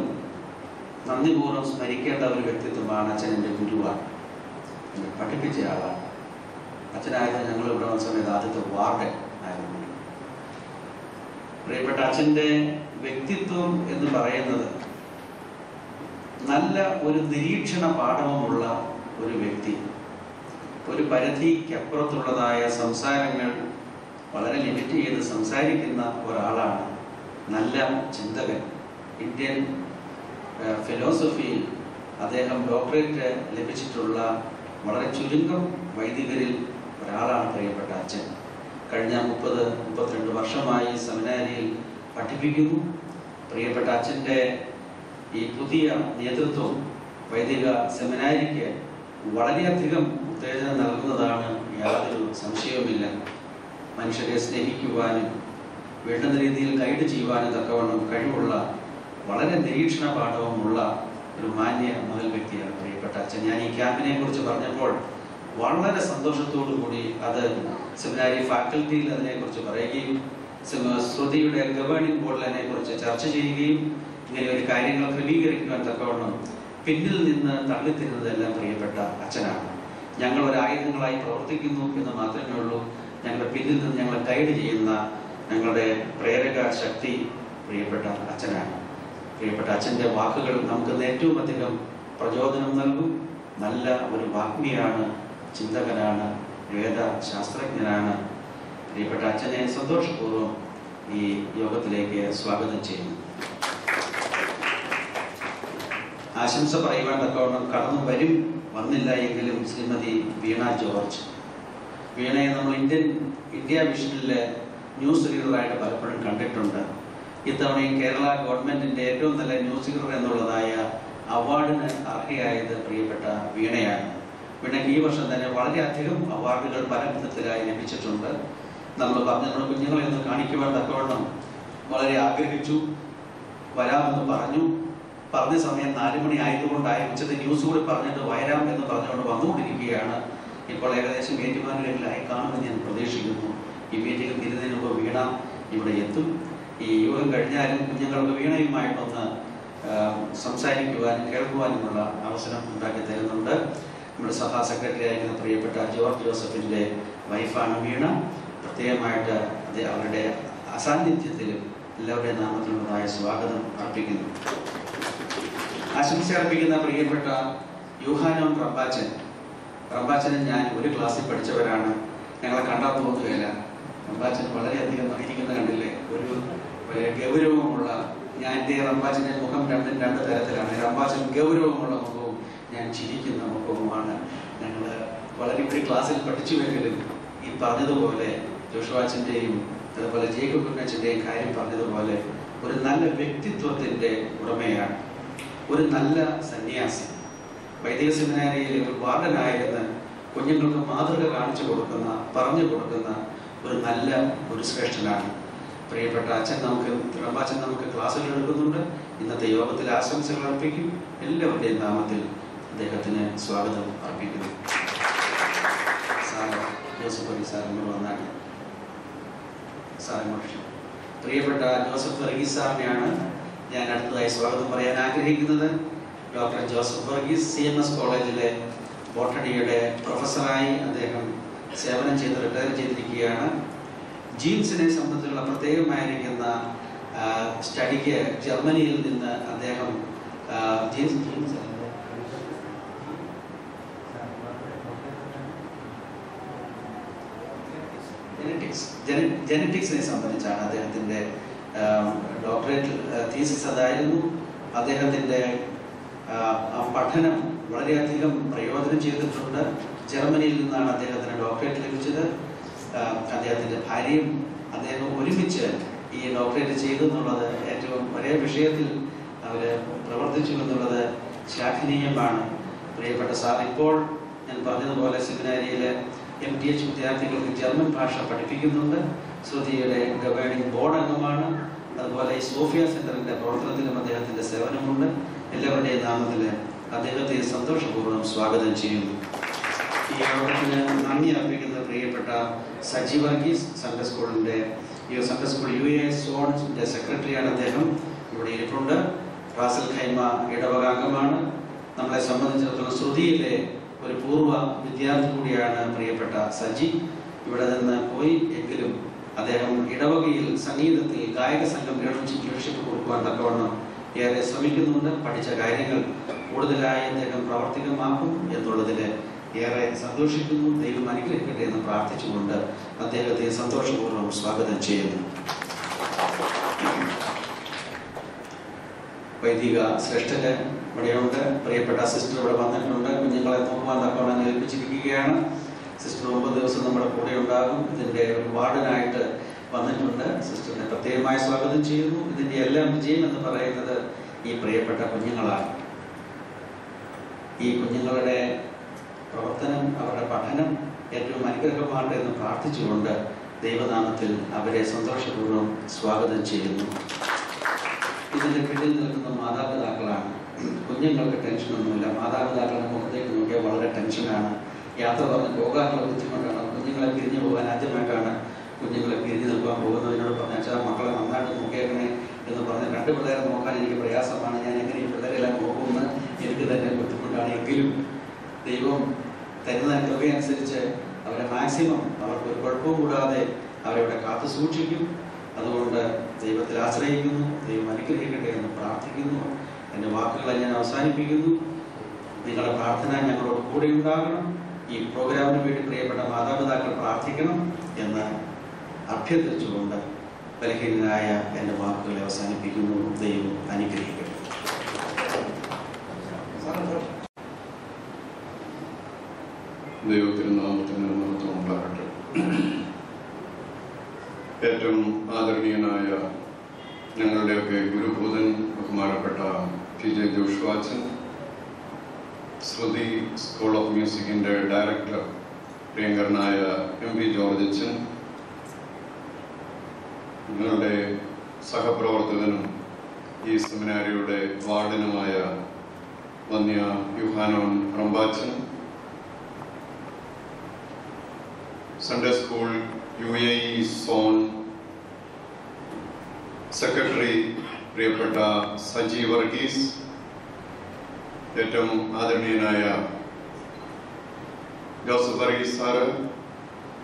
S1: നന്ദിപൂർവ്വം സ്മരിക്കേണ്ട ഒരു വ്യക്തിത്വമാണ്. അച്ഛൻ എൻ്റെ ഗുരുവാണ്, എന്നെ പഠിപ്പിച്ച ആളാണ്. അച്ഛനായത് ഞങ്ങൾ ഇവിടെ വന്ന സമയത്ത് ആദ്യത്തെ വാർഡൻ ആയിരുന്നു. പ്രിയപ്പെട്ട അച്ഛൻ്റെ വ്യക്തിത്വം എന്ന് പറയുന്നത് നല്ല ഒരു നിരീക്ഷണ പാഠവുമുള്ള ഒരു വ്യക്തി. ഒരു പരിധിക്കപ്പുറത്തുള്ളതായ സംസാരങ്ങൾ വളരെ ലിമിറ്റ് ചെയ്ത് സംസാരിക്കുന്ന ഒരാളാണ്. നല്ല ചിന്തകൻ. ഇന്ത്യൻ ഫിലോസഫിയിൽ അദ്ദേഹം ഡോക്ടറേറ്റ് ലഭിച്ചിട്ടുള്ള വളരെ ചുരുക്കം വൈദികരിൽ ഒരാളാണ് പ്രിയപ്പെട്ട അച്ഛൻ. കഴിഞ്ഞ 32 വർഷമായി സെമിനാരിയിൽ പഠിപ്പിക്കുന്നു. പ്രിയപ്പെട്ട അച്ഛൻ്റെ ഈ പുതിയ നേതൃത്വം വൈദിക സെമിനാരിക്ക് വളരെയധികം ഉത്തേജനം നൽകുന്നതാണ്, യാതൊരു സംശയവുമില്ല. മനുഷ്യരെ സ്നേഹിക്കുവാനും വേണ്ടുന്ന രീതിയിൽ ഗൈഡ് ചെയ്യുവാനും തക്കവണ്ണം കഴിവുള്ള വളരെ നിരീക്ഷണ പാഠവുമുള്ള ഒരു മാന്യ മുതൽ വ്യക്തിയാണ് പ്രിയപ്പെട്ട അച്ഛൻ. ഞാൻ ഈ ക്യാമ്പിനെ കുറിച്ച് പറഞ്ഞപ്പോൾ വളരെ സന്തോഷത്തോടു കൂടി അത് സെമിനാരി ഫാക്കൽറ്റിയിൽ അതിനെക്കുറിച്ച് പറയുകയും ശ്രുതിയുടെ ഗവേണിംഗ് ബോർഡിൽ അതിനെക്കുറിച്ച് ചർച്ച ചെയ്യുകയും ഇങ്ങനെ ഒരു കാര്യങ്ങൾ ക്രമീകരിക്കുവാൻ തക്കവണ്ണം പിന്നിൽ നിന്ന് തള്ളിത്തരുന്നതെല്ലാം പ്രിയപ്പെട്ട അച്ഛനാണ്. ഞങ്ങൾ ഒരു ആയുധങ്ങളായി പ്രവർത്തിക്കുന്നു എന്ന് മാത്രമേ ഉള്ളൂ. ഞങ്ങളുടെ പിന്നിൽ നിന്ന് ഞങ്ങളെ ഗൈഡ് ചെയ്യുന്ന ഞങ്ങളുടെ പ്രേരക ശക്തി പ്രിയപ്പെട്ട അച്ഛനാണ്. പ്രിയപ്പെട്ട അച്ഛൻ്റെ വാക്കുകൾ നമുക്ക് ഏറ്റവും അധികം പ്രചോദനം നൽകും. നല്ല ഒരു വാഗ്മിയാണ്, ചിന്തകനാണ്, വേദശാസ്ത്രജ്ഞനാണ്. പ്രിയപ്പെട്ട അച്ഛനെ സന്തോഷപൂർവ്വം ഈ യോഗത്തിലേക്ക് സ്വാഗതം ചെയ്യുന്നു. ആശംസ പറയുവാൻ തക്കവണ്ണം കടന്നു വന്നില്ല എങ്കിലും ശ്രീമതി വീണ ജോർജ്. വീണയെ നമ്മൾ ഇന്ത്യ വിഷനിലെ ന്യൂസ് റീഡറായിട്ട് പലപ്പോഴും കണ്ടിട്ടുണ്ട്. ഇത്തവണയും കേരള ഗവൺമെന്റിന്റെ ഏറ്റവും നല്ല ന്യൂസ് റീഡർ എന്നുള്ളതായ അവാർഡിന് അർഹയായത് പ്രിയപ്പെട്ട വീണയാണ്. വീണയ്ക്ക് ഈ വർഷം തന്നെ വളരെയധികം അവാർഡുകൾ പല വിധത്തിലായി ലഭിച്ചിട്ടുണ്ട്. നമ്മൾ നമ്മുടെ കുഞ്ഞുങ്ങളെ ഒന്ന് കാണിക്കുവാൻ തക്കവണ്ണം വളരെ ആഗ്രഹിച്ചു. വരാമെന്ന് പറഞ്ഞ സമയം 4 മണി ആയതുകൊണ്ടായി ഉച്ചത്തെ ന്യൂസ് കൂടി പറഞ്ഞിട്ട് വരാം എന്ന് പറഞ്ഞുകൊണ്ട് വന്നുകൊണ്ടിരിക്കുകയാണ്. ഇപ്പോൾ ഏകദേശം ഏറ്റുമാനൂരിലായി കാണുമെന്ന് ഞാൻ പ്രതീക്ഷിക്കുന്നു. ഈ മീറ്റിംഗ് തിരുന്നതിന് മുമ്പ് വീണ ഇവിടെ എത്തും. ഈ യോഗം കഴിഞ്ഞാലും കുഞ്ഞുങ്ങൾക്ക് വീണയുമായിട്ടൊന്ന് സംസാരിക്കുവാനും കേൾക്കുവാനുമുള്ള അവസരം ഉണ്ടാക്കി തരുന്നുണ്ട്. നമ്മുടെ സഭാ സെക്രട്ടറി ആയിരിക്കുന്ന പ്രിയപ്പെട്ട ജോർജ് ജോസഫിൻ്റെ വൈഫാണ് വീണ. പ്രത്യേകമായിട്ട് അവരുടെ അസാന്നിധ്യത്തിലും എല്ലാവരുടെയും നാമത്തിലുള്ളതായ സ്വാഗതം അർപ്പിക്കുന്നു. ആശംസ അർപ്പിക്കുന്ന പ്രിയപ്പെട്ട യൂഹാനോൻ റമ്പാച്ചനും ഞാൻ ഒരു ക്ലാസ്സിൽ പഠിച്ചവരാണ്. ഞങ്ങളെ കണ്ടാൽ തോന്നുകയില്ല. റമ്പാച്ചൻ വളരെയധികം ഇരിക്കുന്ന കണ്ടില്ലേ, ഒരു ഗൗരവമുള്ള. എൻ്റെ റമ്പാച്ചൻ്റെ മുഖം രണ്ട് തരത്തിലാണ്. റമ്പാച്ചൻ ഗൗരവമുള്ള മുഖവും ഞാൻ ചിരിക്കുന്ന മുഖവുമാണ്. ഞങ്ങൾ വളരെ ഒരു ക്ലാസ്സിൽ പഠിച്ചുവെങ്കിലും ഈ പറഞ്ഞതുപോലെ ജോഷുവാച്ചൻ്റെയും അതുപോലെ ജേക്കബ് കുഞ്ഞച്ചൻ്റെയും കാര്യം പറഞ്ഞതുപോലെ ഒരു നല്ല വ്യക്തിത്വത്തിൻ്റെ ഉടമയാണ്. ഒരു നല്ല സന്യാസി. വൈദിക സെമിനാരിയിൽ ഒരു വാർഡനായിരുന്ന കുഞ്ഞുങ്ങൾക്ക് മാതൃക കാണിച്ചു കൊടുക്കുന്ന, പറഞ്ഞു കൊടുക്കുന്ന ഒരു നല്ല ഒരു ശ്രേഷ്ഠനാണ് പ്രിയപ്പെട്ട അച്ഛൻ. റമ്പാച്ചൻ നമുക്ക് ക്ലാസ്സുകൾ എടുക്കുന്നുണ്ട്. ഇന്നത്തെ യോഗത്തിൽ ആശംസകൾ അർപ്പിക്കും. എല്ലാവരുടെയും നാമത്തിൽ അദ്ദേഹത്തിന് സ്വാഗതം അർപ്പിക്കുന്നു. ജോസഫ് വർഗീസ് സാറിനോട് വന്നാണ്. പ്രിയപ്പെട്ട ജോസഫ് വർഗീസ് സാറിനെയാണ് ഞാൻ അടുത്തതായി സ്വാഗതം പറയാൻ ആഗ്രഹിക്കുന്നത്. ഡോക്ടർ ജോസഫ് വർഗീസ് CMS കോളേജിലെ ബോട്ടണിയുടെ പ്രൊഫസറായി അദ്ദേഹം സേവനം ചെയ്ത് റിട്ടയർ ചെയ്തിരിക്കുകയാണ്. ജീൻസിനെ സംബന്ധിച്ചുള്ള പ്രത്യേകമായിരിക്കുന്ന സ്റ്റഡിക്ക് ജർമ്മനിയിൽ നിന്ന് അദ്ദേഹം ജെനറ്റിക്സിനെ സംബന്ധിച്ചാണ് അദ്ദേഹത്തിൻ്റെ ഡോക്ടറേറ്റ് തീസിസ് അതായിരുന്നു. അദ്ദേഹത്തിൻ്റെ പഠനം വളരെയധികം പ്രയോജനം ചെയ്തിട്ടുണ്ട്. ജർമ്മനിയിൽ നിന്നാണ് അദ്ദേഹത്തിന് ഡോക്ടറേറ്റ് ലഭിച്ചത്. അദ്ദേഹത്തിൻ്റെ ഭാര്യയും അദ്ദേഹം ഒരുമിച്ച് ഈ ഡോക്ടറേറ്റ് ചെയ്തു എന്നുള്ളത്, ഏറ്റവും ഒരേ വിഷയത്തിൽ അവർ പ്രവർത്തിച്ചു എന്നുള്ളത് ശ്ലാഘനീയമാണ്. പ്രിയപ്പെട്ട സാർ ഇപ്പോൾ ഞാൻ പറഞ്ഞതുപോലെ സെമിനാരിയിലെ MTH വിദ്യാർത്ഥികൾക്ക് ജർമ്മൻ ഭാഷ പഠിപ്പിക്കുന്നുണ്ട്. ശ്രുതിയുടെ ഗവേണിംഗ് ബോർഡ് അംഗമാണ്. അതുപോലെ ഈ സോഫിയ സെന്ററിന്റെ പ്രവർത്തനത്തിലും അദ്ദേഹത്തിന്റെ സേവനമുണ്ട്. എല്ലാവരുടെയും നാമത്തിൽ അദ്ദേഹത്തെ സന്തോഷപൂർവ്വം സ്വാഗതം ചെയ്യുന്നു. ഈ യോഗത്തിന് നന്ദി അർപ്പിക്കുന്ന പ്രിയപ്പെട്ട Saji Varghese, Sunday school UA സോണിന്റെ സെക്രട്ടറിയാണ്. അദ്ദേഹം ഇവിടെ ഇരിപ്പുണ്ട്. റാസൽ ഖൈമ ഇടവകാംഗമാണ്. നമ്മളെ സംബന്ധിച്ചിടത്തോളം ശ്രുതിയിലെ ഒരു പൂർവ്വ വിദ്യാർത്ഥി കൂടിയാണ് പ്രിയപ്പെട്ട സജി. ഇവിടെ നിന്ന് പോയി എങ്കിലും അദ്ദേഹം ഇടവകയിൽ സംഗീതത്തിൽ ഗായക സംഘം ലീഡർഷിപ്പ് കൊടുക്കുവാൻ തക്കവണ്ണം ഏറെ ശ്രമിക്കുന്നുണ്ട്. പഠിച്ച കാര്യങ്ങൾ കൂടുതലായി അദ്ദേഹം പ്രാവർത്തികമാക്കും എന്നുള്ളതിൽ ഏറെ സന്തോഷിക്കുന്നു. ദൈവം അനുഗ്രഹിക്കട്ടെ എന്ന് പ്രാർത്ഥിച്ചുകൊണ്ട് അദ്ദേഹത്തെ സന്തോഷപൂർവ്വം സ്വാഗതം ചെയ്യുന്നു. വൈദിക ശ്രേഷ്ഠന് ഇവിടെയുണ്ട്. പ്രിയപ്പെട്ട സിസ്റ്റർ ഇവിടെ വന്നിട്ടുണ്ട്. കുഞ്ഞുങ്ങളെ നോക്കുവാൻ തക്കവണ്ണം ഏൽപ്പിച്ചിരിക്കുകയാണ്. സിസ്റ്റർ 9 ദിവസം നമ്മുടെ കൂടെ ഉണ്ടാകും. ഇതിൻ്റെ ഒരു വാർഡനായിട്ട് വന്നിട്ടുണ്ട്. സിസ്റ്ററിനെ പ്രത്യേകമായി സ്വാഗതം ചെയ്യുന്നു. ഇതിൻ്റെ എല്ലാം വിജയം എന്ന് പറയുന്നത് ഈ പ്രിയപ്പെട്ട കുഞ്ഞുങ്ങളാണ്. ഈ കുഞ്ഞുങ്ങളുടെ പ്രവർത്തനം, അവരുടെ പഠനം ഏറ്റവും അനുഗ്രഹമാകട്ടെ എന്ന് പ്രാർത്ഥിച്ചുകൊണ്ട് ദൈവനാമത്തിൽ അവരെ സന്തോഷപൂർവ്വം സ്വാഗതം ചെയ്യുന്നു. ഇതിൻ്റെ പിന്നിൽ നിൽക്കുന്ന മാതാപിതാക്കളാണ്. കുഞ്ഞുങ്ങൾക്ക് ടെൻഷനൊന്നുമില്ല. മാതാപിതാക്കളുടെ മുഖത്തേക്ക് നോക്കിയാൽ വളരെ ടെൻഷനാണ്. യാത്ര പറഞ്ഞ് പോകാനുള്ള ബുദ്ധിമുട്ടാണ്. കുഞ്ഞുങ്ങളെ പിരിഞ്ഞു പോകാൻ ആദ്യമായിട്ടാണ് കുഞ്ഞുങ്ങളെ പിരിഞ്ഞു നിൽക്കാൻ പോകുന്നതിനോട് പറഞ്ഞാൽ മക്കളെ നന്നായിട്ട് നോക്കിയേക്കണേ എന്ന് പറഞ്ഞ് 2 പിള്ളേരെ നോക്കാൻ എനിക്ക് പ്രയാസമാണ്. ഞാൻ എങ്ങനെ ഈ പിള്ളേരെല്ലാം നോക്കുമെന്ന് എനിക്ക് തന്നെ ബുദ്ധിമുട്ടാണ്. എങ്കിലും ദൈവം തരുന്ന കൃപയനുസരിച്ച് അവരെ മാക്സിമം അവർക്ക് ഒരു കുഴപ്പവും കൂടാതെ അവരവിടെ കാത്തു സൂക്ഷിക്കും. അതുകൊണ്ട് ദൈവത്തിൽ ആശ്രയിക്കുന്നു. ദൈവം അനുഗ്രഹിക്കട്ടെ എന്ന് പ്രാർത്ഥിക്കുന്നു. എൻ്റെ വാക്കുകളെ ഞാൻ അവസാനിപ്പിക്കുന്നു. നിങ്ങളുടെ പ്രാർത്ഥന ഞങ്ങളോട് കൂടെ ഉണ്ടാകണം. ഈ പ്രോഗ്രാമിന് വേണ്ടി പ്രിയപ്പെട്ട മാതാപിതാക്കൾ പ്രാർത്ഥിക്കണം എന്ന് അഭ്യർത്ഥിച്ചുകൊണ്ട് ബലഹീനനായ എൻ്റെ വാക്കുകളെ അവസാനിപ്പിക്കുന്നു. ദൈവം അനുഗ്രഹിക്കട്ടെ.
S2: ദൈവത്തിന് നാമത്തിന് മഹത്വം ഉണ്ടാകട്ടെ. ഏറ്റവും ആദരണീയനായ ഞങ്ങളുടെയൊക്കെ ഗുരുഭൂതൻ ബഹുമാനപ്പെട്ട TJ ജോഷുവാച്ചൻ, ശ്രുതി സ്കൂൾ ഓഫ് മ്യൂസിക്കിൻ്റെ ഡയറക്ടർ പ്രിയങ്കരനായ MV ജോർജ് അച്ഛൻ, നിങ്ങളുടെ സഹപ്രവർത്തകനും ഈ സെമിനാരിയുടെ വാർഡനുമായ വന്യ യുഹാനോൻ റംബാച്ചൻ, Sunday school UAE zone secretary പ്രിയപ്പെട്ട സജി വർഗീസ്, ഏറ്റവും ആദരണീയനായ ജോസഫ് വർഗീസ് സാറ്,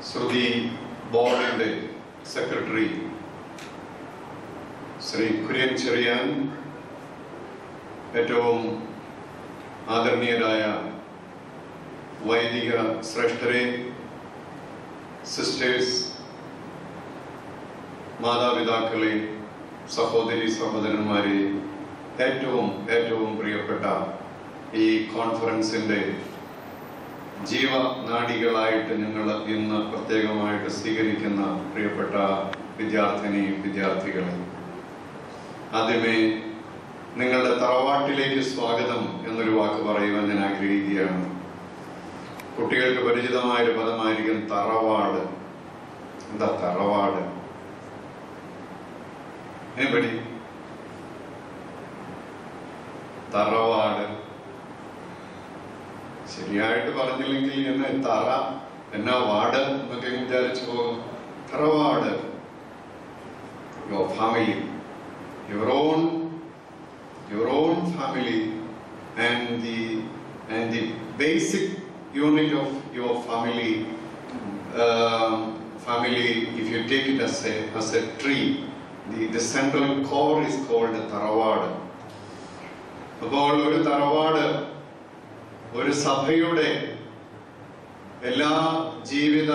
S2: ശ്രുതി ബോർഡിൻ്റെ സെക്രട്ടറി ശ്രീ കുര്യൻ ചെറിയാൻ, ഏറ്റവും ആദരണീയരായ വൈദിക ശ്രേഷ്ഠരെ, സിസ്റ്റേഴ്സ്, മാതാപിതാക്കളെ, സഹോദരി സഹോദരന്മാരെ, ഏറ്റവും പ്രിയപ്പെട്ട ഈ കോൺഫറൻസിൻ്റെ ജീവനാഡികളായിട്ട് ഞങ്ങൾ ഇന്ന് പ്രത്യേകമായിട്ട് സ്വീകരിക്കുന്ന പ്രിയപ്പെട്ട വിദ്യാർത്ഥികളെ, ആദ്യമേ നിങ്ങളുടെ തറവാട്ടിലേക്ക് സ്വാഗതം എന്നൊരു വാക്ക് പറയുവാൻ ഞാൻ ആഗ്രഹിക്കുകയാണ്. കുട്ടികൾക്ക് പരിചിതമായൊരു പദമായിരിക്കും തറവാട്. എന്താ തറവാട്? Anybody? തറവാട് ശരിയായിട്ട് പറഞ്ഞില്ലെങ്കിൽ എന്നെ തറ എന്നാ വാട് എന്നൊക്കെ വിചാരിച്ചു പോകും. തറവാട്, your family, your own family, and the basic unit of your family, if you take it as a tree, the central core is called തറവാട്. അപ്പോൾ ഒരു തറവാട് ഒരു സഭയുടെ എല്ലാ ജീവിത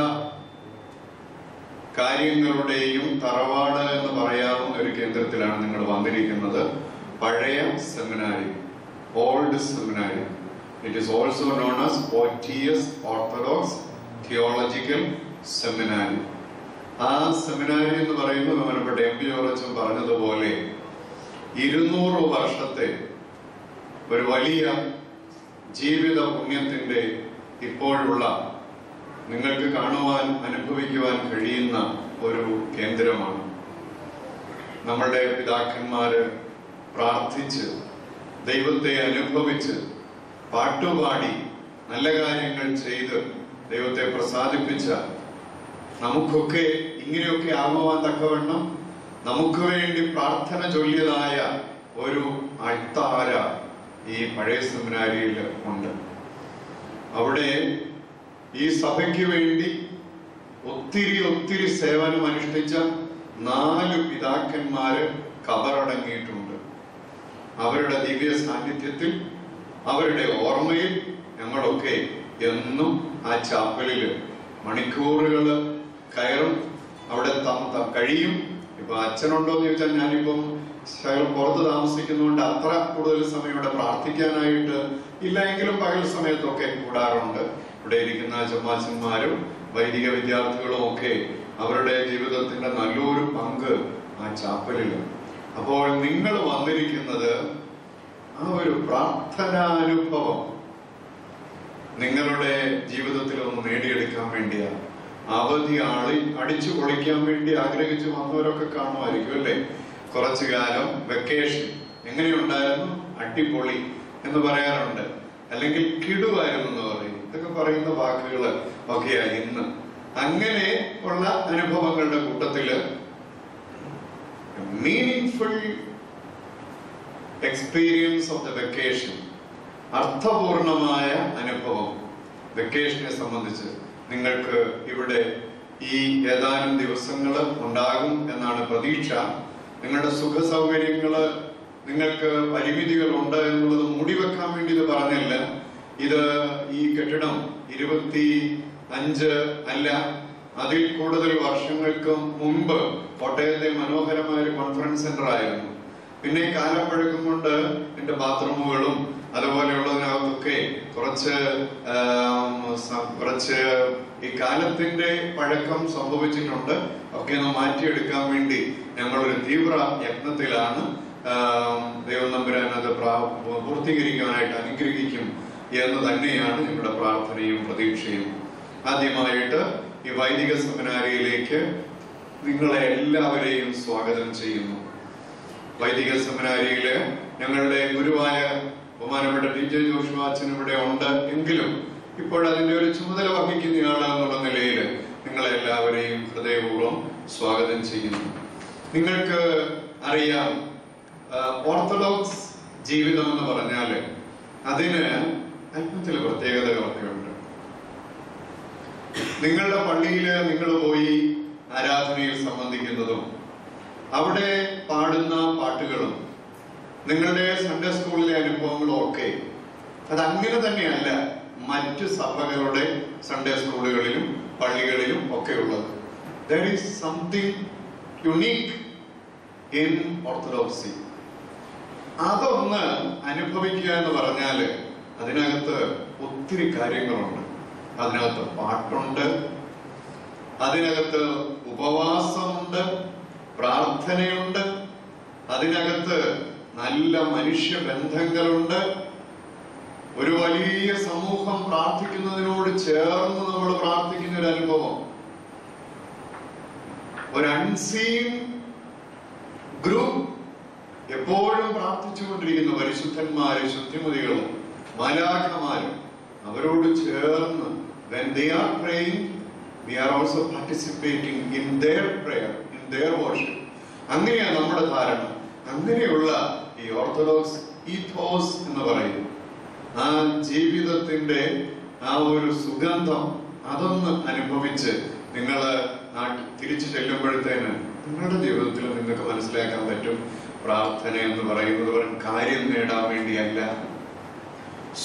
S2: കാര്യങ്ങളുടെയും തറവാട് എന്ന് പറയാവുന്ന ഒരു കേന്ദ്രത്തിലാണ് നിങ്ങൾ വന്നിരിക്കുന്നത്. പഴയ സെമിനാരി, old seminary. It is also known as OTS, Orthodox theological seminary. ആ സെമിനാരി എന്ന് പറയുന്നത് ബഹുമാനപ്പെട്ട MV ജോർജ് പറഞ്ഞതുപോലെ 200 വർഷത്തെ ഒരു വലിയ ജീവിത പുണ്യത്തിന്റെ ഇപ്പോഴുള്ള നിങ്ങൾക്ക് കാണുവാൻ അനുഭവിക്കുവാൻ കഴിയുന്ന ഒരു കേന്ദ്രമാണ്. നമ്മളുടെ പിതാക്കന്മാര് പ്രാർത്ഥിച്ച് ദൈവത്തെ അനുഭവിച്ച് പാട്ടുപാടി നല്ല കാര്യങ്ങൾ ചെയ്ത് ദൈവത്തെ പ്രസാദിപ്പിച്ച നമുക്കൊക്കെ ഇങ്ങനെയൊക്കെ ആകുവാൻ തക്കവണ്ണം നമുക്ക് വേണ്ടി പ്രാർത്ഥന ചൊല്ലിയതായ ഒരു അൾത്താര ഈ പഴയ സെമിനാരിയിൽ ഉണ്ട്. അവിടെ ഈ സഭയ്ക്ക് വേണ്ടി ഒത്തിരി സേവനം അനുഷ്ഠിച്ച 4 പിതാക്കന്മാര് കബറടങ്ങിയിട്ടുണ്ട്. അവരുടെ ദിവ്യ സാന്നിധ്യത്തിൽ, അവരുടെ ഓർമ്മയിൽ ഞങ്ങളൊക്കെ എന്നും ആ ചാപ്പലില് മണിക്കൂറുകൾ കയറും, അവിടെ കഴിയും. ഇപ്പൊ അച്ഛനുണ്ടോ എന്ന് ചോദിച്ചാൽ ഞാനിപ്പം പുറത്ത് താമസിക്കുന്നതുകൊണ്ട് അത്ര കൂടുതൽ സമയം ഇവിടെ പ്രാർത്ഥിക്കാനായിട്ട് ഇല്ല, എങ്കിലും പകൽ സമയത്തൊക്കെ കൂടാറുണ്ട്. ഇവിടെ ഇരിക്കുന്ന ചമ്മാച്ചന്മാരും വൈദിക വിദ്യാർത്ഥികളും ഒക്കെ അവരുടെ ജീവിതത്തിന്റെ നല്ലൊരു പങ്ക് ആ ചാപ്പലില്. അപ്പോൾ നിങ്ങൾ വന്നിരിക്കുന്നത് ആ ഒരു പ്രാർത്ഥനാനുഭവം നിങ്ങളുടെ ജീവിതത്തിൽ ഒന്ന് നേടിയെടുക്കാൻ വേണ്ടിയാണ്. അവധി അടിച്ചു പൊളിക്കാൻ വേണ്ടി ആഗ്രഹിച്ചു വന്നവരൊക്കെ കാണുമായിരിക്കും അല്ലേ? കുറച്ചു കാലം വെക്കേഷൻ എങ്ങനെയുണ്ടായിരുന്നു? അടിപൊളി എന്ന് പറയാറുണ്ട്, അല്ലെങ്കിൽ കിടുവായിരുന്നു എന്ന് പറയും. ഇതൊക്കെ പറയുന്ന വാക്കുകൾ ഒക്കെയായി ഇന്ന്. അങ്ങനെ ഉള്ള അനുഭവങ്ങളുടെ കൂട്ടത്തില് meaningful experience of the vacation, അർത്ഥപൂർണമായ അനുഭവം വെക്കേഷനെ സംബന്ധിച്ച് നിങ്ങൾക്ക് ഇവിടെ ഈ ഏതാനും ദിവസങ്ങൾ ഉണ്ടാകും എന്നാണ് പ്രതീക്ഷ. നിങ്ങളുടെ സുഖ സൗകര്യങ്ങള്, നിങ്ങൾക്ക് പരിമിതികളുണ്ട് എന്നുള്ളത് മൂടിവെക്കാൻ വേണ്ടി ഇത് പറഞ്ഞില്ല. ഇത് ഈ കെട്ടിടം 25 അല്ല, അതിൽ കൂടുതൽ വർഷങ്ങൾക്ക് മുമ്പ് കോട്ടയത്തെ മനോഹരമായ ഒരു കോൺഫറൻസ് സെന്റർ ആയിരുന്നു. പിന്നെ കാലപ്പഴക്കം കൊണ്ട് എന്റെ ബാത്റൂമുകളും അതുപോലെയുള്ളതിനകത്തൊക്കെ കുറച്ച് ഈ കാലത്തിന്റെ പഴക്കം സംഭവിച്ചിട്ടുണ്ട്. ഒക്കെ ഒന്ന് മാറ്റിയെടുക്കാൻ വേണ്ടി ഞങ്ങളൊരു തീവ്ര യത്നത്തിലാണ്. ദൈവം തമ്പുരാൻ അത് പൂർത്തീകരിക്കാനായിട്ട് അനുഗ്രഹിക്കും എന്ന് തന്നെയാണ് ഞങ്ങളുടെ പ്രാർത്ഥനയും പ്രതീക്ഷയും. ആദ്യമായിട്ട് ഈ വൈദിക സെമിനാരിയിലേക്ക് നിങ്ങളെ എല്ലാവരെയും സ്വാഗതം ചെയ്യുന്നു. വൈദിക സെമിനാരിയില് ഞങ്ങളുടെ ഗുരുവായ ബഹുമാനപ്പെട്ട DJ ജോഷുവ അച്ഛൻ ഇവിടെ ഉണ്ട് എങ്കിലും ഇപ്പോൾ അതിന്റെ ഒരു ചുമതല വഹിക്കുന്നയാൾ എന്നുള്ള നിലയിൽ നിങ്ങളെ എല്ലാവരെയും ഹൃദയപൂർവ്വം സ്വാഗതം ചെയ്യുന്നു. നിങ്ങൾക്ക് അറിയാം, ഓർത്തഡോക്സ് ജീവിതം എന്ന് പറഞ്ഞാല് അതിന് അല്പം ചില പ്രത്യേകതകളൊക്കെ ഉണ്ട്. നിങ്ങളുടെ പള്ളിയിൽ നിങ്ങൾ പോയി ആരാധനയിൽ സംബന്ധിക്കുന്നതും അവിടെ പാടുന്ന പാട്ടുകളും നിങ്ങളുടെ സൺഡേ സ്കൂളിലെ അനുഭവങ്ങളും ഒക്കെ അതങ്ങനെ തന്നെയല്ല മറ്റു സഭകളുടെ സൺഡേ സ്കൂളുകളിലും പള്ളികളിലും ഒക്കെ ഉള്ളത്. There is something unique in orthodoxy. അതൊന്ന് അനുഭവിക്കുക എന്ന് പറഞ്ഞാല് അതിനകത്ത് ഒത്തിരി കാര്യങ്ങളുണ്ട്. അതിനകത്ത് പാട്ടുണ്ട്, അതിനകത്ത് ഉപവാസമുണ്ട്, പ്രാർത്ഥനയുണ്ട്, അതിനകത്ത് നല്ല മനുഷ്യബന്ധങ്ങളുണ്ട്. ഒരു വലിയ സമൂഹം പ്രാർത്ഥിക്കുന്നതിനോട് ചേർന്ന് നമ്മൾ പ്രാർത്ഥിക്കുന്ന ഒരു അനുഭവം, ഒരു അൺസീൻ ഗ്രൂപ്പ് എപ്പോഴും പ്രാർത്ഥിച്ചുകൊണ്ടിരിക്കുന്ന പരിശുദ്ധന്മാര്, ശുദ്ധിമതികളും മാലാഖമാരും അവരോട് ചേർന്ന് when they are praying we are also participating in their prayer, in their worship. അങ്ങനെയാണ് നമ്മുടെ ധാരണ. അങ്ങനെയുള്ള ഈ ഓർത്തഡോക്സ് ഈഥോസ് എന്ന് പറയും ആ ജീവിതത്തിന്റെ ആ ഒരു സുഗന്ധം അതൊന്ന് അനുഭവിച്ച് നിങ്ങൾ തിരിച്ചു ചെല്ലുമ്പോഴത്തേന് നിങ്ങളുടെ ജീവിതത്തിൽ നിങ്ങൾക്ക് മനസ്സിലാക്കാൻ പറ്റും, പ്രാർത്ഥന എന്ന് പറയുന്നത് വെറും കാര്യം നേടാൻ വേണ്ടിയല്ല,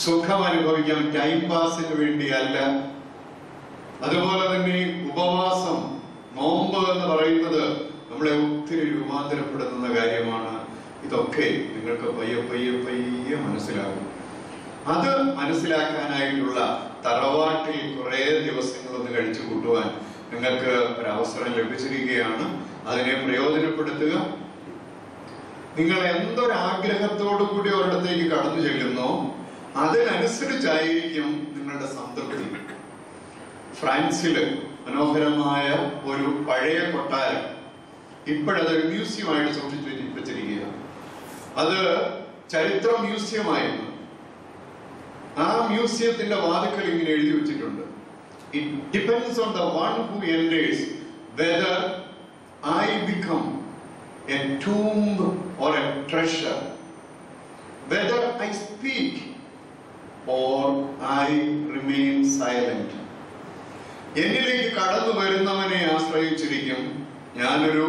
S2: സുഖം അനുഭവിക്കാൻ ടൈം പാസിന് വേണ്ടിയല്ല. അതുപോലെ തന്നെ ഉപവാസം, നോമ്പ് എന്ന് പറയുന്നത് നമ്മളെ ഒത്തിരി രൂപാന്തരപ്പെടുത്തുന്ന കാര്യമാണ്. ഇതൊക്കെ നിങ്ങൾക്ക് പയ്യെ മനസ്സിലാകും. അത് മനസ്സിലാക്കാനായിട്ടുള്ള തറവാട്ടിൽ കുറെ ദിവസങ്ങളൊന്ന് കഴിച്ചു കൂട്ടുവാൻ നിങ്ങൾക്ക് ഒരവസരം ലഭിച്ചിരിക്കുകയാണ്. അതിനെ പ്രയോജനപ്പെടുത്തുക. നിങ്ങൾ എന്തൊരാഗ്രഹത്തോടു കൂടി ഒരിടത്തേക്ക് കടന്നു ചെല്ലുന്നോ അതിനനുസരിച്ചായിരിക്കും നിങ്ങളുടെ സംതൃപ്തി. ഫ്രാൻസില് മനോഹരമായ ഒരു പഴയ കൊട്ടാരം ഇപ്പോഴതൊരു മ്യൂസിയമായിട്ട് സൂക്ഷിച്ചു വെച്ചിരിക്കുക. അത് ചരിത്ര മ്യൂസിയമായിരുന്നു. ആ മ്യൂസിയത്തിന്റെ വാതിക്കൽ ഇങ്ങനെ എഴുതി വെച്ചിട്ടുണ്ട്, it depends on the one who enters whether I become a tomb or a treasure whether I speak or I remain silent. എന്നിലേക്ക് കടന്നു വരുന്നവനെ ആശ്രയിച്ചിരിക്കും. ഞാനൊരു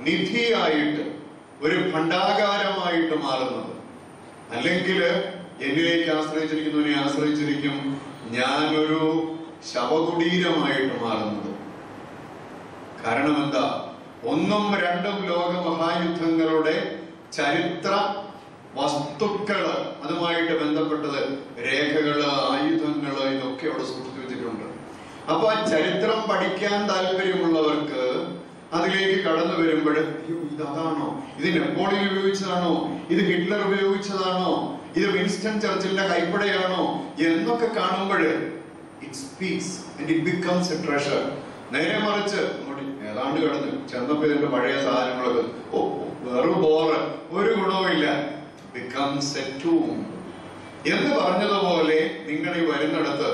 S2: നിധിയായിട്ട്, ഒരു ഭണ്ഡാകാരമായിട്ട് മാറുന്നത്. അല്ലെങ്കിൽ എന്നിലേക്ക് ആശ്രയിച്ചിരിക്കുന്നവനെ ആശ്രയിച്ചിരിക്കും ഞാനൊരു ശവകുടീരമായിട്ട് മാറുന്നത്. കാരണം എന്താ? 1ഉം 2ഉം ലോക മഹായുദ്ധങ്ങളുടെ ചരിത്ര വസ്തുക്കള്, അതുമായിട്ട് ബന്ധപ്പെട്ടത് രേഖകള്, ആയുധങ്ങള്, ഇതൊക്കെ അവിടെ സൂക്ഷിച്ചു വെച്ചിട്ടുണ്ട്. അപ്പൊ ആ ചരിത്രം പഠിക്കാൻ താല്പര്യമുള്ളവർക്ക് അതിലേക്ക് കടന്നു വരുമ്പോൾ, അയ്യോ ഇതാണോ, ഇത് നെപ്പോളിയൻ ഉപയോഗിച്ചതാണോ, ഇത് ഹിറ്റ്ലർ ഉപയോഗിച്ചതാണോ, ഇത് വിൻസ്റ്റൺ ചർച്ചിലിന്റെ കൈപ്പടയാണോ എന്നൊക്കെ കാണുമ്പോൾ it speaks and it becomes a treasure. നേരെ മറിച്ച് ഏതാണ്ട് കടന്ന് ചെന്നപ്പോ ഇതിന്റെ പഴയ സാധനങ്ങളൊക്കെ വെറും ബോറ്, ഒരു ഗുണവുമില്ല. ബിക്കംസ് എ ടൂം എന്ന് പറഞ്ഞതുപോലെ നിങ്ങൾ ഈ വരുന്നിടത്ത്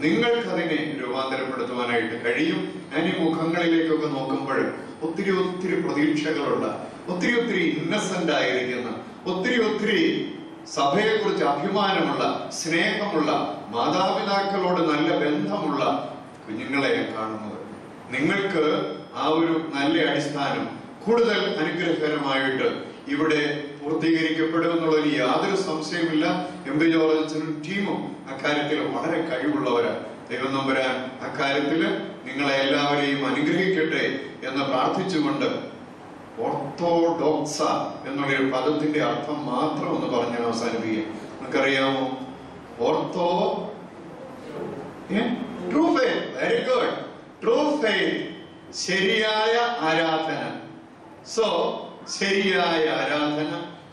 S2: നിങ്ങൾക്കതിനെ രൂപാന്തരപ്പെടുത്തുവാനായിട്ട് കഴിയും. ഞാൻ ഈ മുഖങ്ങളിലേക്കൊക്കെ നോക്കുമ്പോൾ ഒത്തിരി ഒത്തിരി പ്രതീക്ഷകളുള്ള, ഒത്തിരി ഒത്തിരി ഇന്നസെന്റ് ആയിരിക്കുന്ന, ഒത്തിരി ഒത്തിരി സഭയെ കുറിച്ച് അഭിമാനമുള്ള, സ്നേഹമുള്ള, മാതാപിതാക്കളോട് നല്ല ബന്ധമുള്ള കുഞ്ഞുങ്ങളെ കാണുന്നത്. നിങ്ങൾക്ക് ആ ഒരു നല്ല അടിസ്ഥാനം കൂടുതൽ അനുഗ്രഹകരമായിട്ട് ഇവിടെ പൂർത്തീകരിക്കപ്പെടുമെന്നുള്ളതിൽ യാതൊരു സംശയമില്ല. എം.പി. ജോർജ് ടീമും അക്കാര്യത്തിൽ വളരെ കഴിവുള്ളവരാണ്. ദൈവം നമ്പുരാൻ അക്കാര്യത്തിൽ നിങ്ങളെ എല്ലാവരെയും അനുഗ്രഹിക്കട്ടെ എന്ന് പ്രാർത്ഥിച്ചുകൊണ്ട്, ഓർത്തോഡോക്സ എന്നുള്ളൊരു പദത്തിന്റെ അർത്ഥം മാത്രം ഒന്ന് പറഞ്ഞ് അവസാനിപ്പിക്കുക. നിങ്ങൾക്കറിയാമോ? Ortho, true faith. Very good. True faith, ശരിയായ ആരാധന. സോ ശരിയായ ആരാധന,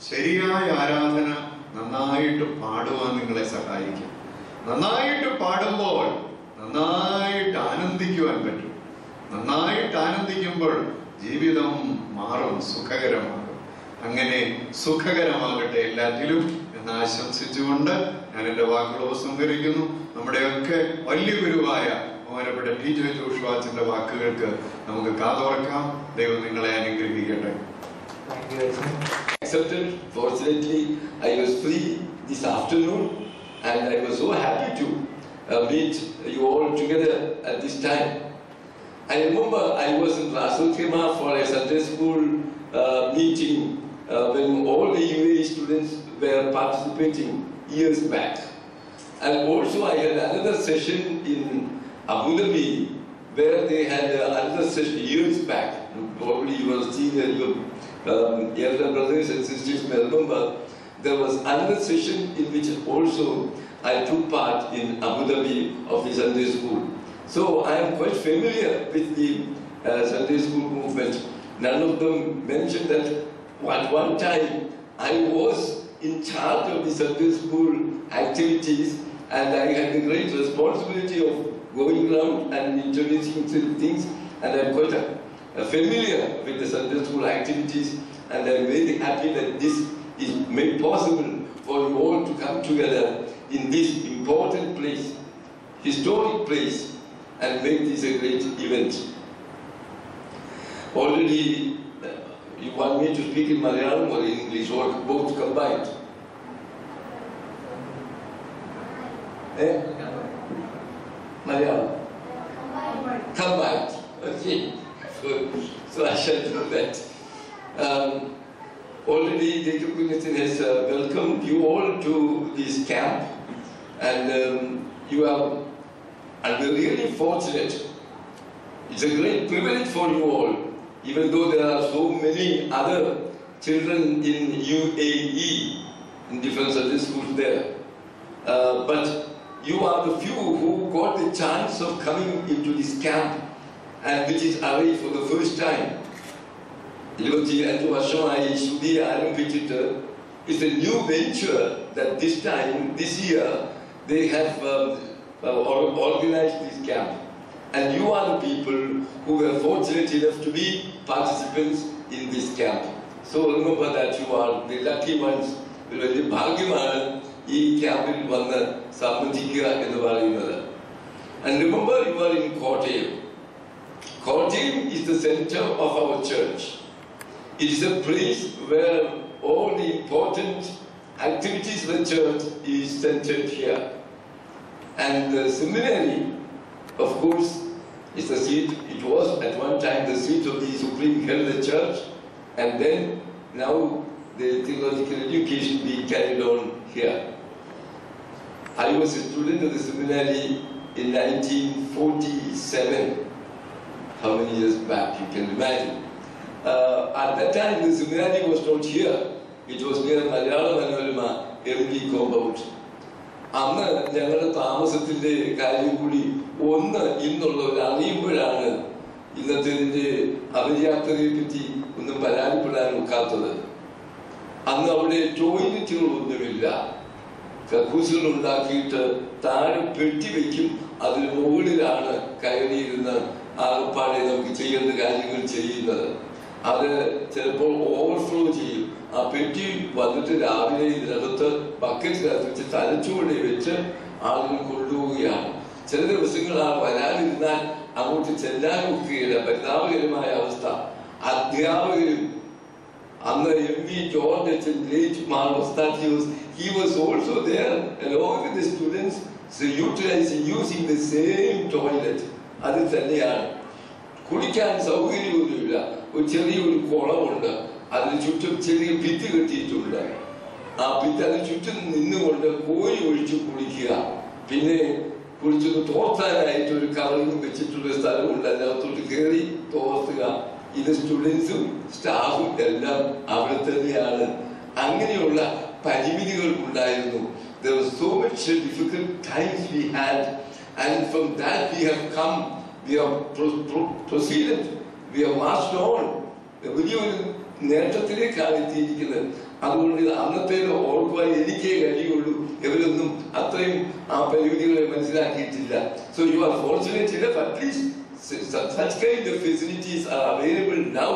S2: ശരിയായ ആരാധന നന്നായിട്ട് പാടുവാൻ നിങ്ങളെ സഹായിക്കും. നന്നായിട്ട് പാടുമ്പോൾ നന്നായിട്ട് ആനന്ദിക്കുവാൻ പറ്റും. നന്നായിട്ട് ആനന്ദിക്കുമ്പോൾ ജീവിതം മാറും, സുഖകരമാകും. അങ്ങനെ സുഖകരമാകട്ടെ എല്ലാറ്റിലും എന്ന് ആശംസിച്ചുകൊണ്ട് ഞാൻ എന്റെ വാക്കുകൾ ഉപസംഹരിക്കുന്നു. നമ്മുടെയൊക്കെ വലിയ ഗുരുവായ ബഹുമാനപ്പെട്ട ടി ജെ ജോഷുവാച്ചന്റെ വാക്കുകൾക്ക് നമുക്ക് കാതോർക്കാം. ദൈവം നിങ്ങളെ അനുഗ്രഹിക്കട്ടെ.
S3: Accepted. Fortunately, I was free this afternoon, and I was so happy to meet you all together at this time. I remember I was in Rasul Khema for a Sunday school meeting when all the UAE students were participating years back. And also I had another session in Abu Dhabi where they had another session years back. Probably you were senior, your elder brothers and sisters may remember there was another session in which also I took part in Abu Dhabi of the Sunday school. So I am quite familiar with the Sunday school movement. None of them mentioned that at one time I was in charge of the Sunday school activities, and I had the great responsibility of going around and introducing things, and I'm quite familiar with the Sunday school activities, and I'm very happy that this is made possible for you all to come together in this important place, historic place, and make this a great event. Already, you want me to speak in Malayalam or in English, or both combined? Malayalam? Combined. Okay. So I shall do that. Already Jacob Gunnison has welcomed you all to this camp, and you are really fortunate. It's a great privilege for you all, even though there are so many other children in UAE, in different Sunday schools there. But you are the few who got the chance of coming into this camp, and which is arranged for the first time. It's a new venture that this time, this year, they have organized this camp. And you are the people who were fortunate enough to be participants in this camp. So remember that you are the lucky ones. And remember, you are in Kottayam. Kottayam is the center of our church. It is a place where all the important activities of the church is centered here. And the seminary, of course, is the seat. It was at one time the seat of the Supreme Head of the Church, and then now the theological education being carried on here. I was a student of the seminary in 1947. How many years back, you can imagine. At that time, the seminary was not here. It was near Malayalam Manolima MD compound. അന്ന് ഞങ്ങളുടെ താമസത്തിന്റെ കാര്യം കൂടി ഒന്ന് ഇന്നുള്ളവർ അറിയുമ്പോഴാണ് ഇന്നത്തെ ഇതിന്റെ അപര്യാപ്തതയെ പറ്റി ഒന്നും പരാതിപ്പെടാൻ ഒക്കാത്തത്. അന്ന് അവിടെ ടോയ്ലറ്റുകളൊന്നുമില്ല. കക്കൂസുകൾ ഉണ്ടാക്കിയിട്ട് താഴെ പെട്ടി വയ്ക്കും, അതിന് മുകളിലാണ് കയറിയിരുന്ന് ആകപ്പാടെ നമുക്ക് ചെയ്യേണ്ട കാര്യങ്ങൾ ചെയ്യുന്നത്. അത് ചിലപ്പോൾ ഓവർഫ്ലോ ചെയ്യും. ആ പെട്ടി വന്നിട്ട് രാവിലെ ഇതിനകത്ത് ബക്കറ്റിനകത്ത് വെച്ച് തലച്ചുവടെ വെച്ച് ആളുകൾ കൊണ്ടുപോവുകയാണ്. ചില ദിവസങ്ങൾ ആ വരാതിരുന്നാൽ അങ്ങോട്ട് ചെല്ലാനൊക്കുകയില്ല. പരിതാപകരമായ അവസ്ഥ. അധ്യാപകരും അന്ന് MV George H. Late man was that he was also there along with the students, so using the same toilet. അത് തന്നെയാണ്. കുടിക്കാൻ സൗകര്യമൊന്നുമില്ല. ഒരു ചെറിയൊരു കുളമുണ്ട്, അതിന് ചുറ്റും ചെറിയ ഭിത്തി കെട്ടിയിട്ടുണ്ട്. ആ ഭിത്തി അതിന് ചുറ്റും നിന്നുകൊണ്ട് കോരി ഒഴിച്ചു കുടിക്കുക. പിന്നെ കുടിച്ചൊന്ന് തോർത്താനായിട്ട് ഒരു കവറിങ് വെച്ചിട്ടുള്ള സ്ഥലമുണ്ട്, അതിനകത്തോട്ട് കയറി തോർത്തുക. ഇത് സ്റ്റുഡൻസും സ്റ്റാഫും എല്ലാം അവിടെ തന്നെയാണ്. അങ്ങനെയുള്ള പരിമിതികൾ ഉണ്ടായിരുന്നു. There was so much difficult times we had, and from that we have come, we have proceeded, we have marched on. വലിയൊരു നേട്ടത്തിലേക്കാണ് എത്തിയിരിക്കുന്നത്. അതുകൊണ്ട് അന്നത്തെ ഓർക്കുവാൻ എനിക്കേ കഴിയുള്ളൂ. ഇവരൊന്നും അത്രയും ആ പരിമിതികളെ മനസ്സിലാക്കിയിട്ടില്ല. So you are fortunate enough, at least such kind of facilities are available now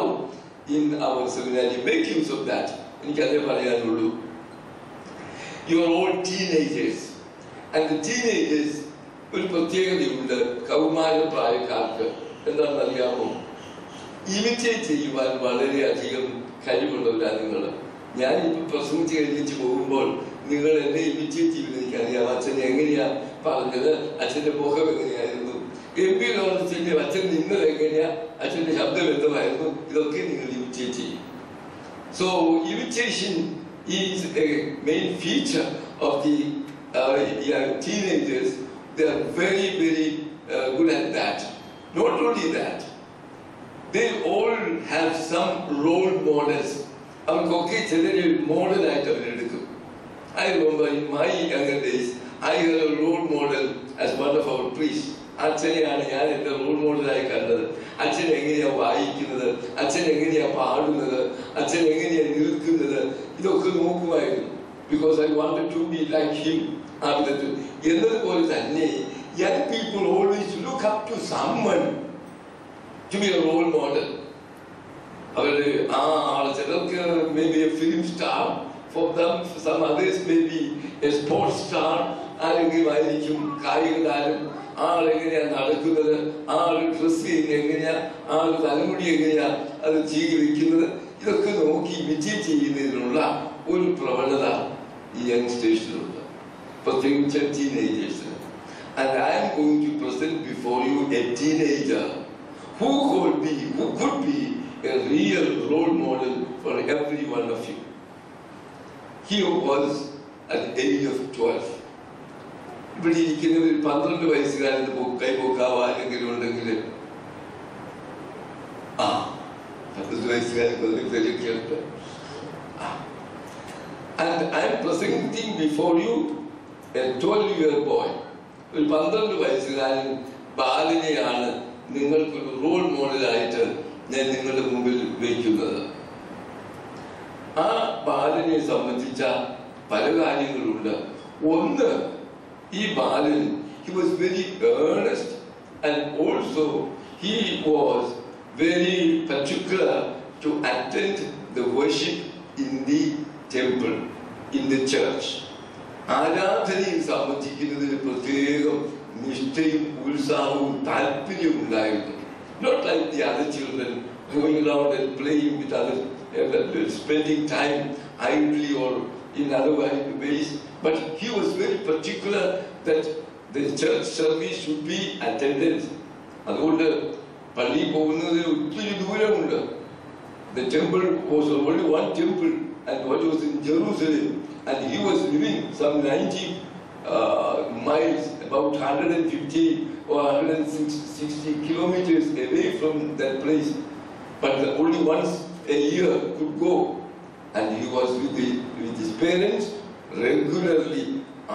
S3: in our seminary. Make use of that. എനിക്കതേ പറയാനുള്ളൂ. You are all teenagers, and the teenagers ഒരു പ്രത്യേകതയുണ്ട് കൗമാര പ്രായക്കാർക്ക്. എന്താണെന്നറിയാമോ? ഇമിറ്റേറ്റ് ചെയ്യുവാൻ വളരെയധികം കഴിവുള്ളവരാണ് നിങ്ങൾ. ഞാനിപ്പോൾ പ്രസംഗിച്ച് കഴിഞ്ഞിട്ട് പോകുമ്പോൾ നിങ്ങൾ എന്നെ ഇമിറ്റേറ്റ് ചെയ്യുന്നത് എനിക്കറിയാം. അച്ഛൻ എങ്ങനെയാ പറഞ്ഞത്, അച്ഛൻ്റെ മുഖം എങ്ങനെയായിരുന്നു, MP ലോറൻസിന്റെ അച്ഛൻ നിന്നത് എങ്ങനെയാ, അച്ഛൻ്റെ ശബ്ദം എന്തായിരുന്നു, ഇതൊക്കെ നിങ്ങൾ ഇമിറ്റേറ്റ് ചെയ്യും. So imitation is a main feature of the young teenagers. They are very, very good at that. Not only that, they all have some role models. അവർക്കൊക്കെ ചിലര് മോഡലായിട്ട് അവരെടുക്കും. I remember in my younger days, I had a role model as one of our priests. അച്ഛനെയാണ് ഞാൻ എൻ്റെ role മോഡലായി കണ്ടത്. അച്ഛൻ എങ്ങനെയാ വായിക്കുന്നത്, അച്ഛൻ എങ്ങനെയാ പാടുന്നത്, അച്ഛൻ എങ്ങനെയാ നിൽക്കുന്നത്, ഇതൊക്കെ നോക്കുമായിരുന്നു. Because I wanted to be like him. ആ വിധത്തിൽ എന്നതുപോലെ തന്നെ young people always look up to someone to be a role model. അവരുടെ ആ ആള് ചിലർക്ക് maybe a film star, for them, for some others maybe a sports star. ആരെങ്കിലും ആയിരിക്കും കായിക താരം. ആളെങ്ങനെയാ നടക്കുന്നത്, ആള് ഡ്രസ് ചെയ്യുന്നത് എങ്ങനെയാ, ആള് തലമുടി എങ്ങനെയാ അത് ചീകി വെക്കുന്നത്, ഇതൊക്കെ നോക്കി ഇമിറ്റേറ്റ് ചെയ്യുന്നതിനുള്ള ഒരു പ്രവണത ഈ യങ്സ്റ്റേഴ്സിനുണ്ട്, പ്രത്യേകിച്ച് ടീനേജേഴ്സിന്. And I am going to present before you a teenager who could be a real role model for every one of you. He was at the age of 12. ഇവിടെ ഇരിക്കുന്നവർ 12 വയസ്സുകാരന് കൈപോക്കാവ് ആരെങ്കിലും ഉണ്ടെങ്കിൽ 12 വയസ്സുകാരൻ ഉണ്ട്. And I am presenting before you a 12-year boy. ഒരു 12 വയസ്സുകാരൻ ബാലനെയാണ് നിങ്ങൾക്കൊരു role മോഡലായിട്ട് ഞാൻ നിങ്ങളുടെ മുമ്പിൽ വയ്ക്കുന്നത്. ആ ബാലനെ സംബന്ധിച്ച പല കാര്യങ്ങളുണ്ട്. ഒന്ന്, ഈ ബാലൻ, he was very earnest, and also he was very particular to attend the worship in the temple, in the church. ആരാധനയിൽ സംബന്ധിക്കുന്നതിന് പ്രത്യേകം നിഷ്ഠയും ഉത്സാഹവും താല്പര്യവും ഉണ്ടായിരുന്നു. Not like the other children going around and playing with others, spending time idly or in other ways, but he was very particular that the church service should be attended. അതുകൊണ്ട് പള്ളിയിൽ പോകുന്നത് ഒത്തിരി ദൂരമുണ്ട്. The temple was only one temple, and what was in Jerusalem, and he was living some 90 miles, about 150 or 160 kilometers away from that place, but only once a year could go, and he was with his parents regularly.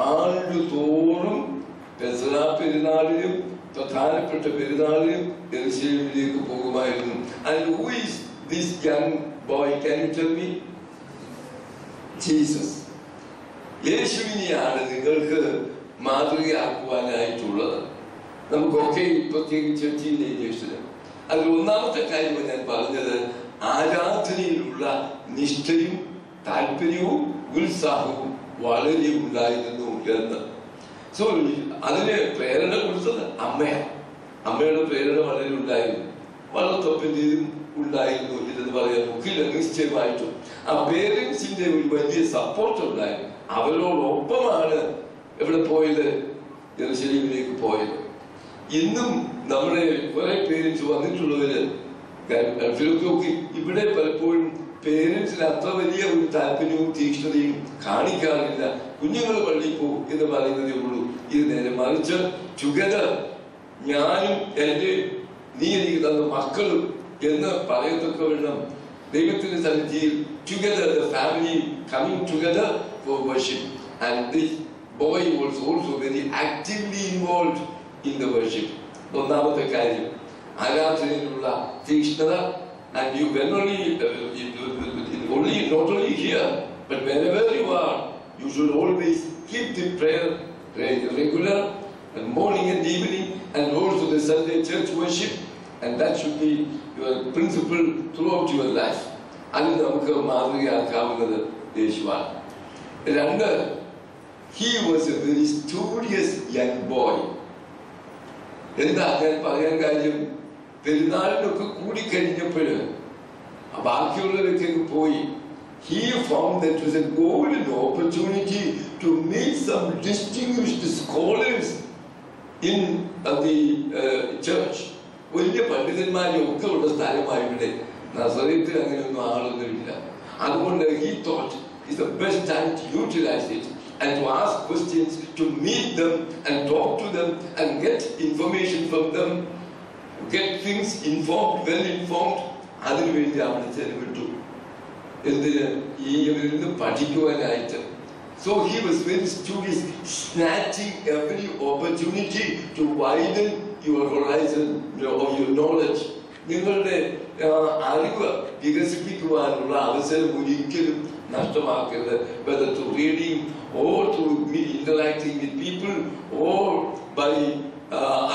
S3: ആണ്ടുതോറും പെസഹാ പെരുന്നാളിലും പ്രധാനപ്പെട്ട പെരുന്നാളിലും യെരൂശലേമിലേക്ക് പോകുമായിരുന്നു. And who is this young boy? Can you tell me? Jesus. യേശുവിനെയാണ് നിങ്ങൾക്ക് മാതൃകയാക്കുവാനായിട്ടുള്ളത്. നമുക്കൊക്കെ പ്രത്യേകിച്ച് ടീനേജേഴ്സിന്. അതിൽ ഒന്നാമത്തെ കാര്യം ഞാൻ പറഞ്ഞത് ആരാധനയിലുള്ള നിഷ്ഠയും താല്പര്യവും ഉത്സാഹവും വളരെ ഉണ്ടായിരുന്നു എന്ന്. സോ അതിന് പ്രേരണ കൊടുത്തത് അമ്മയാണ്. അമ്മയുടെ പ്രേരണ വളരെ ഉണ്ടായിരുന്നു. വളർത്തപ്പൻ്റെയും ഉണ്ടായിരുന്നു ഇതെന്ന് പറയാൻ ഒക്കില്ല നിശ്ചയമായിട്ടും. ആ പേരൻസിന്റെ ഒരു വലിയ സപ്പോർട്ട് ഉണ്ടായിരുന്നു. അവരോടൊപ്പമാണ് എവിടെ പോയത്? യെരൂശലേമിലേക്ക് പോയത്. ഇന്നും നമ്മുടെ കുറെ പേരൻസ് വന്നിട്ടുള്ളവര് ഗൾഫിലൊക്കെ ഇവിടെ പലപ്പോഴും പേരൻസിന് അത്ര വലിയ ഒരു താല്പര്യവും തീക്ഷ്ണതയും കാണിക്കാറില്ല. കുഞ്ഞുങ്ങൾ പള്ളിയിൽ പോകും എന്ന് പറയുന്നതേ ഉള്ളൂ. ഇത് നേരെ മറിച്ച് ടുഗദർ ഞാനും എൻ്റെ നീ എനിക്ക് തന്ന മക്കളും എന്ന് പറയത്തൊക്കെ വേണം ദൈവത്തിന്റെ സന്നിധിയിൽ together the family coming together for worship. And this boy was also very actively involved in the worship. ഒന്നാമത്തെ കാര്യം ആരാധനയിലുള്ള തീക്ഷ്ണത. And you when only not only here but wherever you are, you should always keep the prayer regular, and morning and evening, and also the Sunday church worship, and that should be your principle throughout your life. അത് നമുക്ക് മാതൃകയാക്കാവുന്നത് യേശുവാണ്. രണ്ട്, he was a very studious young boy. എന്താ ഞാൻ പറയാൻ കാര്യം? പെരുന്നാളിനൊക്കെ കൂടിക്കഴിഞ്ഞപ്പോൾ ബാക്കിയുള്ളവരൊക്കെ പോയി. He found that it was a golden opportunity to meet some distinguished scholars in the church. വലിയ പണ്ഡിതന്മാരെ ഒക്കെ ഉള്ള സ്ഥലമായി ഇവിടെ. നസറേത്തിൽ അങ്ങനെയൊന്നും ആളൊന്നുമില്ല. അതുകൊണ്ട് he thought it's the best time to utilize it and to ask questions, to meet them and talk to them and get information from them, get things informed, well informed. അതിനു വേണ്ടി അവിടെ ചെലവിട്ടു. എന്തിന്? ഇവരിൽ നിന്ന് പഠിക്കുവാനായിട്ട്. So he was very studious, snatching every opportunity to widen your horizon of your knowledge. നിങ്ങളുടെ അറിവ് വികസിപ്പിക്കുവാനുള്ള അവസരം ഒരിക്കലും നഷ്ടമാക്കരുത്. Whether through reading or through interacting with people or by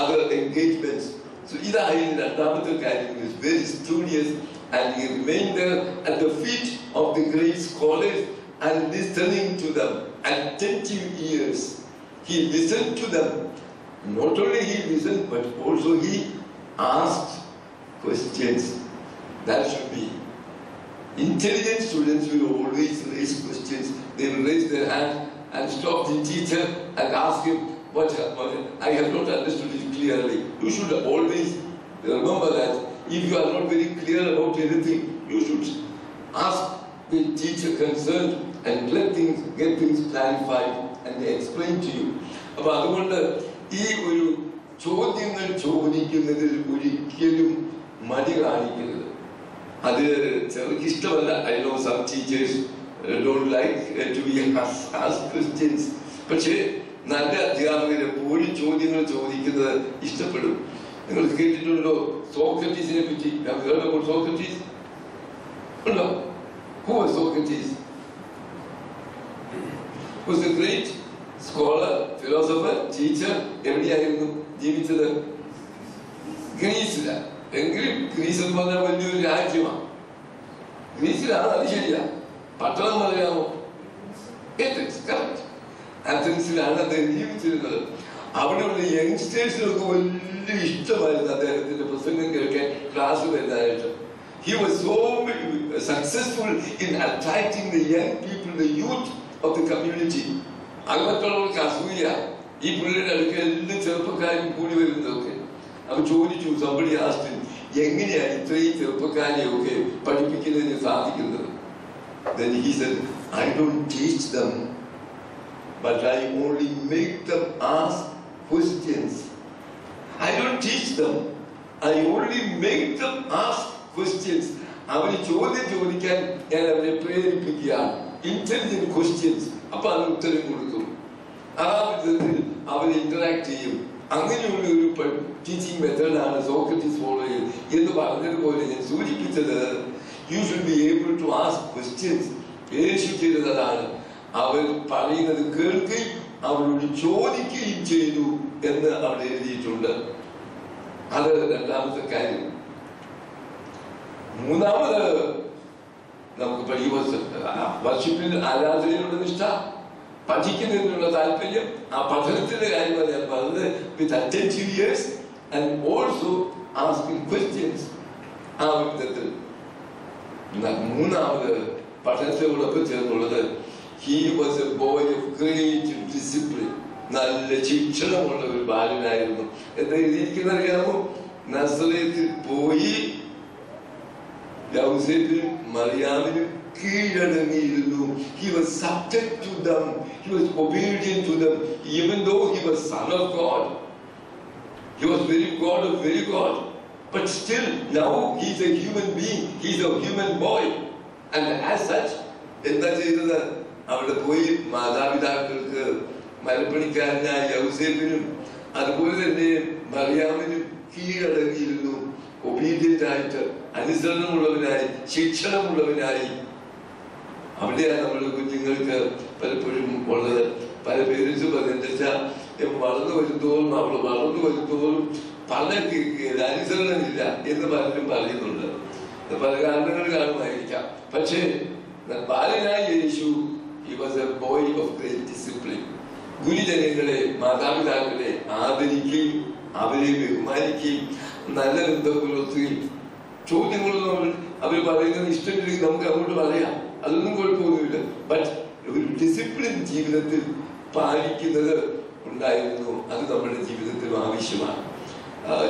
S3: other engagements. So ഇതായിരുന്നു രണ്ടാമത്തെ കാര്യം. He was very studious and he remained there at the feet of the great scholars and listening to them. Attentive ears. He listened to them. Not only he listened but also he asked questions. That should be. Intelligent students will always raise questions. They will raise their hand and stop the teacher and ask him, what I have not understood it clearly. You should always remember that if you are not very clear about anything, you should ask the teacher concerned and get things clarified and explain to you. അപ്പോൾ അതുകൊണ്ട് ഈ ഒരു ചോദ്യങ്ങൾ ചോദിക്കുന്നതിൽ ഒരിക്കലും മടി കാണിക്കരുത്. അത് ചിലർക്ക് ഇഷ്ടമല്ല. I know some teachers don't like to be asked questions. പക്ഷേ നല്ല അധ്യാപകരെ പോയി ചോദ്യങ്ങൾ ചോദിക്കുന്നത് ഇഷ്ടപ്പെടും. നിങ്ങൾ കേട്ടിട്ടുണ്ടോ സോക്രട്ടീസിനെ പറ്റി? സോക്രട്ടീസ് ഉണ്ടോ? Who was Socrates? He was a great scholar, philosopher, teacher. എവിടെയായിരുന്നു ജീവിച്ചത്? ഗ്രീസിലാണ്. എങ്കിലും ഗ്രീസ് എന്ന് പറഞ്ഞാൽ വലിയൊരു രാജ്യമാണ്. ഗ്രീസിലാണ്, അത് ശരിയാ. പട്ടണം പറയാമോ? ആഥൻസിലാണ് അദ്ദേഹം ജീവിച്ചിരുന്നത്. അവിടെയുള്ള യങ്സ്റ്റേഴ്സിനൊക്കെ വലിയ ഇഷ്ടമായിരുന്നു അദ്ദേഹത്തിന്റെ പ്രസംഗം കേൾക്കാൻ, ക്ലാസ് വരുന്നതായിട്ട്. He was so successful in attracting the young people, the youth, of the community. അങ്ങനത്തുള്ളവർക്ക് അസൂയ ഈ പുള്ളിയുടെ അടുക്ക എല്ലാ ചെറുപ്പക്കാരും കൂടി വരുന്നതൊക്കെ. അപ്പൊ ചോദിച്ചു, somebody asked him, എങ്ങനെയാണ് ഇത്രയും ചെറുപ്പക്കാരെയൊക്കെ പഠിപ്പിക്കുന്നതിന് സാധിക്കുന്നത്? Then he said, I don't teach them, but I only make them ask questions. I don't teach them, I only make them ask questions. അവര് ചോദ്യം ചോദിക്കാൻ ഞാൻ അവരെ പ്രേരിപ്പിക്കുകയാണ്. Intelligent questions. അപ്പൊ അത് ഉത്തരം കൊടുക്കും. ആ വിധത്തിൽ അവർ ഇന്ററാക്ട് ചെയ്യും. അങ്ങനെയുള്ള ഒരു ടീച്ചിങ് മെത്തേഡാണ് സോക്രട്ടീസ് ഫോളോ ചെയ്യുന്നത്. എന്ന് പറഞ്ഞതുപോലെ ഞാൻ സൂചിപ്പിച്ചത്, you should be able to ask questions. യേശു ചെയ്തതാണ്. അവർ പറയുന്നത് കേൾക്കുകയും അവരോട് ചോദിക്കുകയും ചെയ്തു എന്ന് അവിടെ എഴുതിയിട്ടുണ്ട്. അത് രണ്ടാമത്തെ കാര്യം. മൂന്നാമത് നമുക്ക് വർഷിപ്പിൽ ആരാധനയിലുള്ള നിഷ്ഠ, പഠിക്കുന്നതിനുള്ള താല്പര്യം, ആ പഠനത്തിന്റെ കാര്യമാണ് ഞാൻ പറഞ്ഞത്. With attentive ears and also asking questions. ആ വിധത്തിൽ മൂന്നാമത് പഠനത്തോടൊപ്പം ചേർന്നുള്ളത്, he was a boy of great discipline. നല്ല ശിക്ഷണമുള്ള ഒരു ബാലനായിരുന്നു. എന്താ എഴുതിയിരിക്കുന്ന അറിയാമോ? നസറേത്തിൽ പോയി യൗസേപ്പിനും മറിയാമിനും കീഴടങ്ങിയിരുന്നു. He was subject to them. He was obedient to them. Even though he was son of God, he was very God of very God. But still, now he is a human being. He is a human boy. And as such, എന്താ ചെയ്തത്? അവിടെ പോയി മാതാപിതാക്കൾക്ക്, മരപ്പണിക്കാരനായ യൗസേപ്പിനും അതുപോലെ തന്നെ മറിയാമിനും കീഴടങ്ങിയിരുന്നു. Obedient ആയിട്ട്, അനുസരണമുള്ളവനായി, ശിക്ഷണമുള്ളവനായി. അവിടെയാണ് നമ്മുടെ കുഞ്ഞുങ്ങൾക്ക് പലപ്പോഴും ഉള്ളത്. പല പേരൻസ് പറഞ്ഞാൽ വളർന്നു വരുന്നതോറും അവൾ വളർന്നു വരുന്നതോറും അനുസരണമില്ല എന്ന് പലരും പറയുന്നുണ്ട്. പല കാരണങ്ങൾ കാണുമായിരിക്കാം. പക്ഷേ ബാലനായ യേശു, he was a boy of great discipline. ഗുരുജനങ്ങളെ, മാതാപിതാക്കളെ ആദരിക്കുകയും അവരെ ബഹുമാനിക്കുകയും നല്ല ബന്ധം പുലർത്തുകയും, ചോദ്യങ്ങളൊന്നും അവർ പറയുന്നത് ഇഷ്ടമില്ലെങ്കിൽ നമുക്ക് അങ്ങോട്ട് പറയാം, അതൊന്നും കുഴപ്പമൊന്നുമില്ല. ബട്ട് ഒരു ഡിസിപ്ലിൻ ജീവിതത്തിൽ പാലിക്കുന്നത് ഉണ്ടായിരുന്നു. അത് നമ്മുടെ ജീവിതത്തിലും ആവശ്യമാണ്.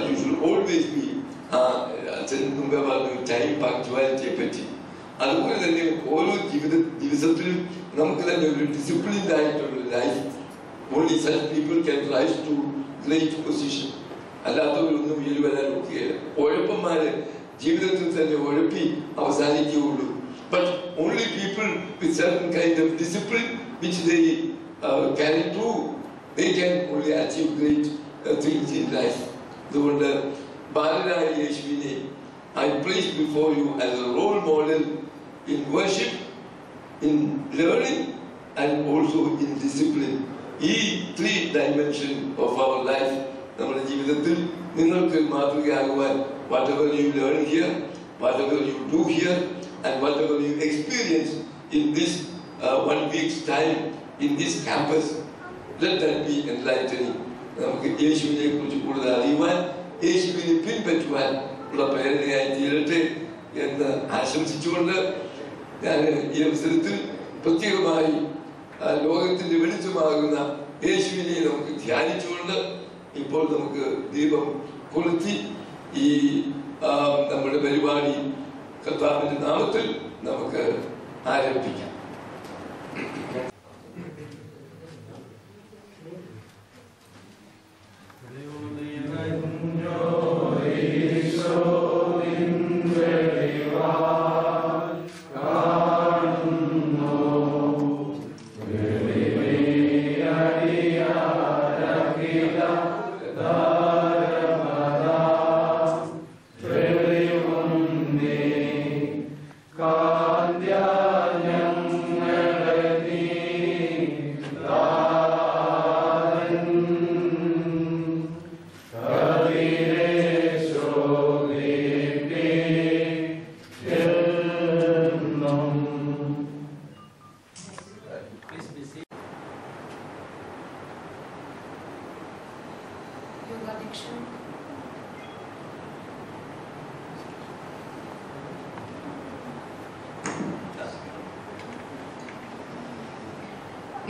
S3: യു ഷുഡ് ഓൾവേസ് ബി, മുമ്പേ പറഞ്ഞു ടൈം പങ്ക്ച്വാലിറ്റിയെ പറ്റി. അതുപോലെ തന്നെ ഓരോ ദിവസത്തിലും നമുക്ക് തന്നെ ഒരു ഡിസിപ്ലിൻഡ് ആയിട്ടുള്ള life. Only such people can rise to great position. അല്ലാത്തവരൊന്നും ഉയരി വരാൻ ഒക്കുകയില്ല. ഉഴപ്പന്മാര് ജീവിതത്തിൽ തന്നെ ഉഴപ്പി അവസാനിക്കുകയുള്ളൂ. But only people with certain kind of discipline which they carry through, they can only achieve great things in life. അതുകൊണ്ട് ബാലനായ യേശുവിനെ I place before you as a role model in worship, in learning and also in discipline. ഈ 3 dimension of our life നമ്മുടെ ജീവിതത്തിൽ നിങ്ങൾക്ക് മാതൃകയാകുവാൻ, whatever you learn here, whatever you do here, and whatever you experience in this 1 week's time in this campus, let that be enlightening. നമുക്ക് യേശുവിനെ കുറിച്ച് കൂടുതൽ അറിയുവാൻ, യേശുവിനെ പിൻപറ്റുവാൻ ഉള്ള പ്രേരണയായി തീരട്ടെ എന്ന് ആശംസിച്ചുകൊണ്ട് ഞാൻ ഈ അവസരത്തിൽ പ്രത്യേകമായി ലോകത്തിന്റെ വെളിച്ചമാകുന്ന യേശുവിനെ നമുക്ക് ധ്യാനിച്ചുകൊണ്ട് ഇപ്പോൾ നമുക്ക് ദീപം കൊളുത്തി ഈ നമ്മുടെ പരിപാടി കർത്താവിന്റെ നാമത്തിൽ നമുക്ക് ആരംഭിക്കാം.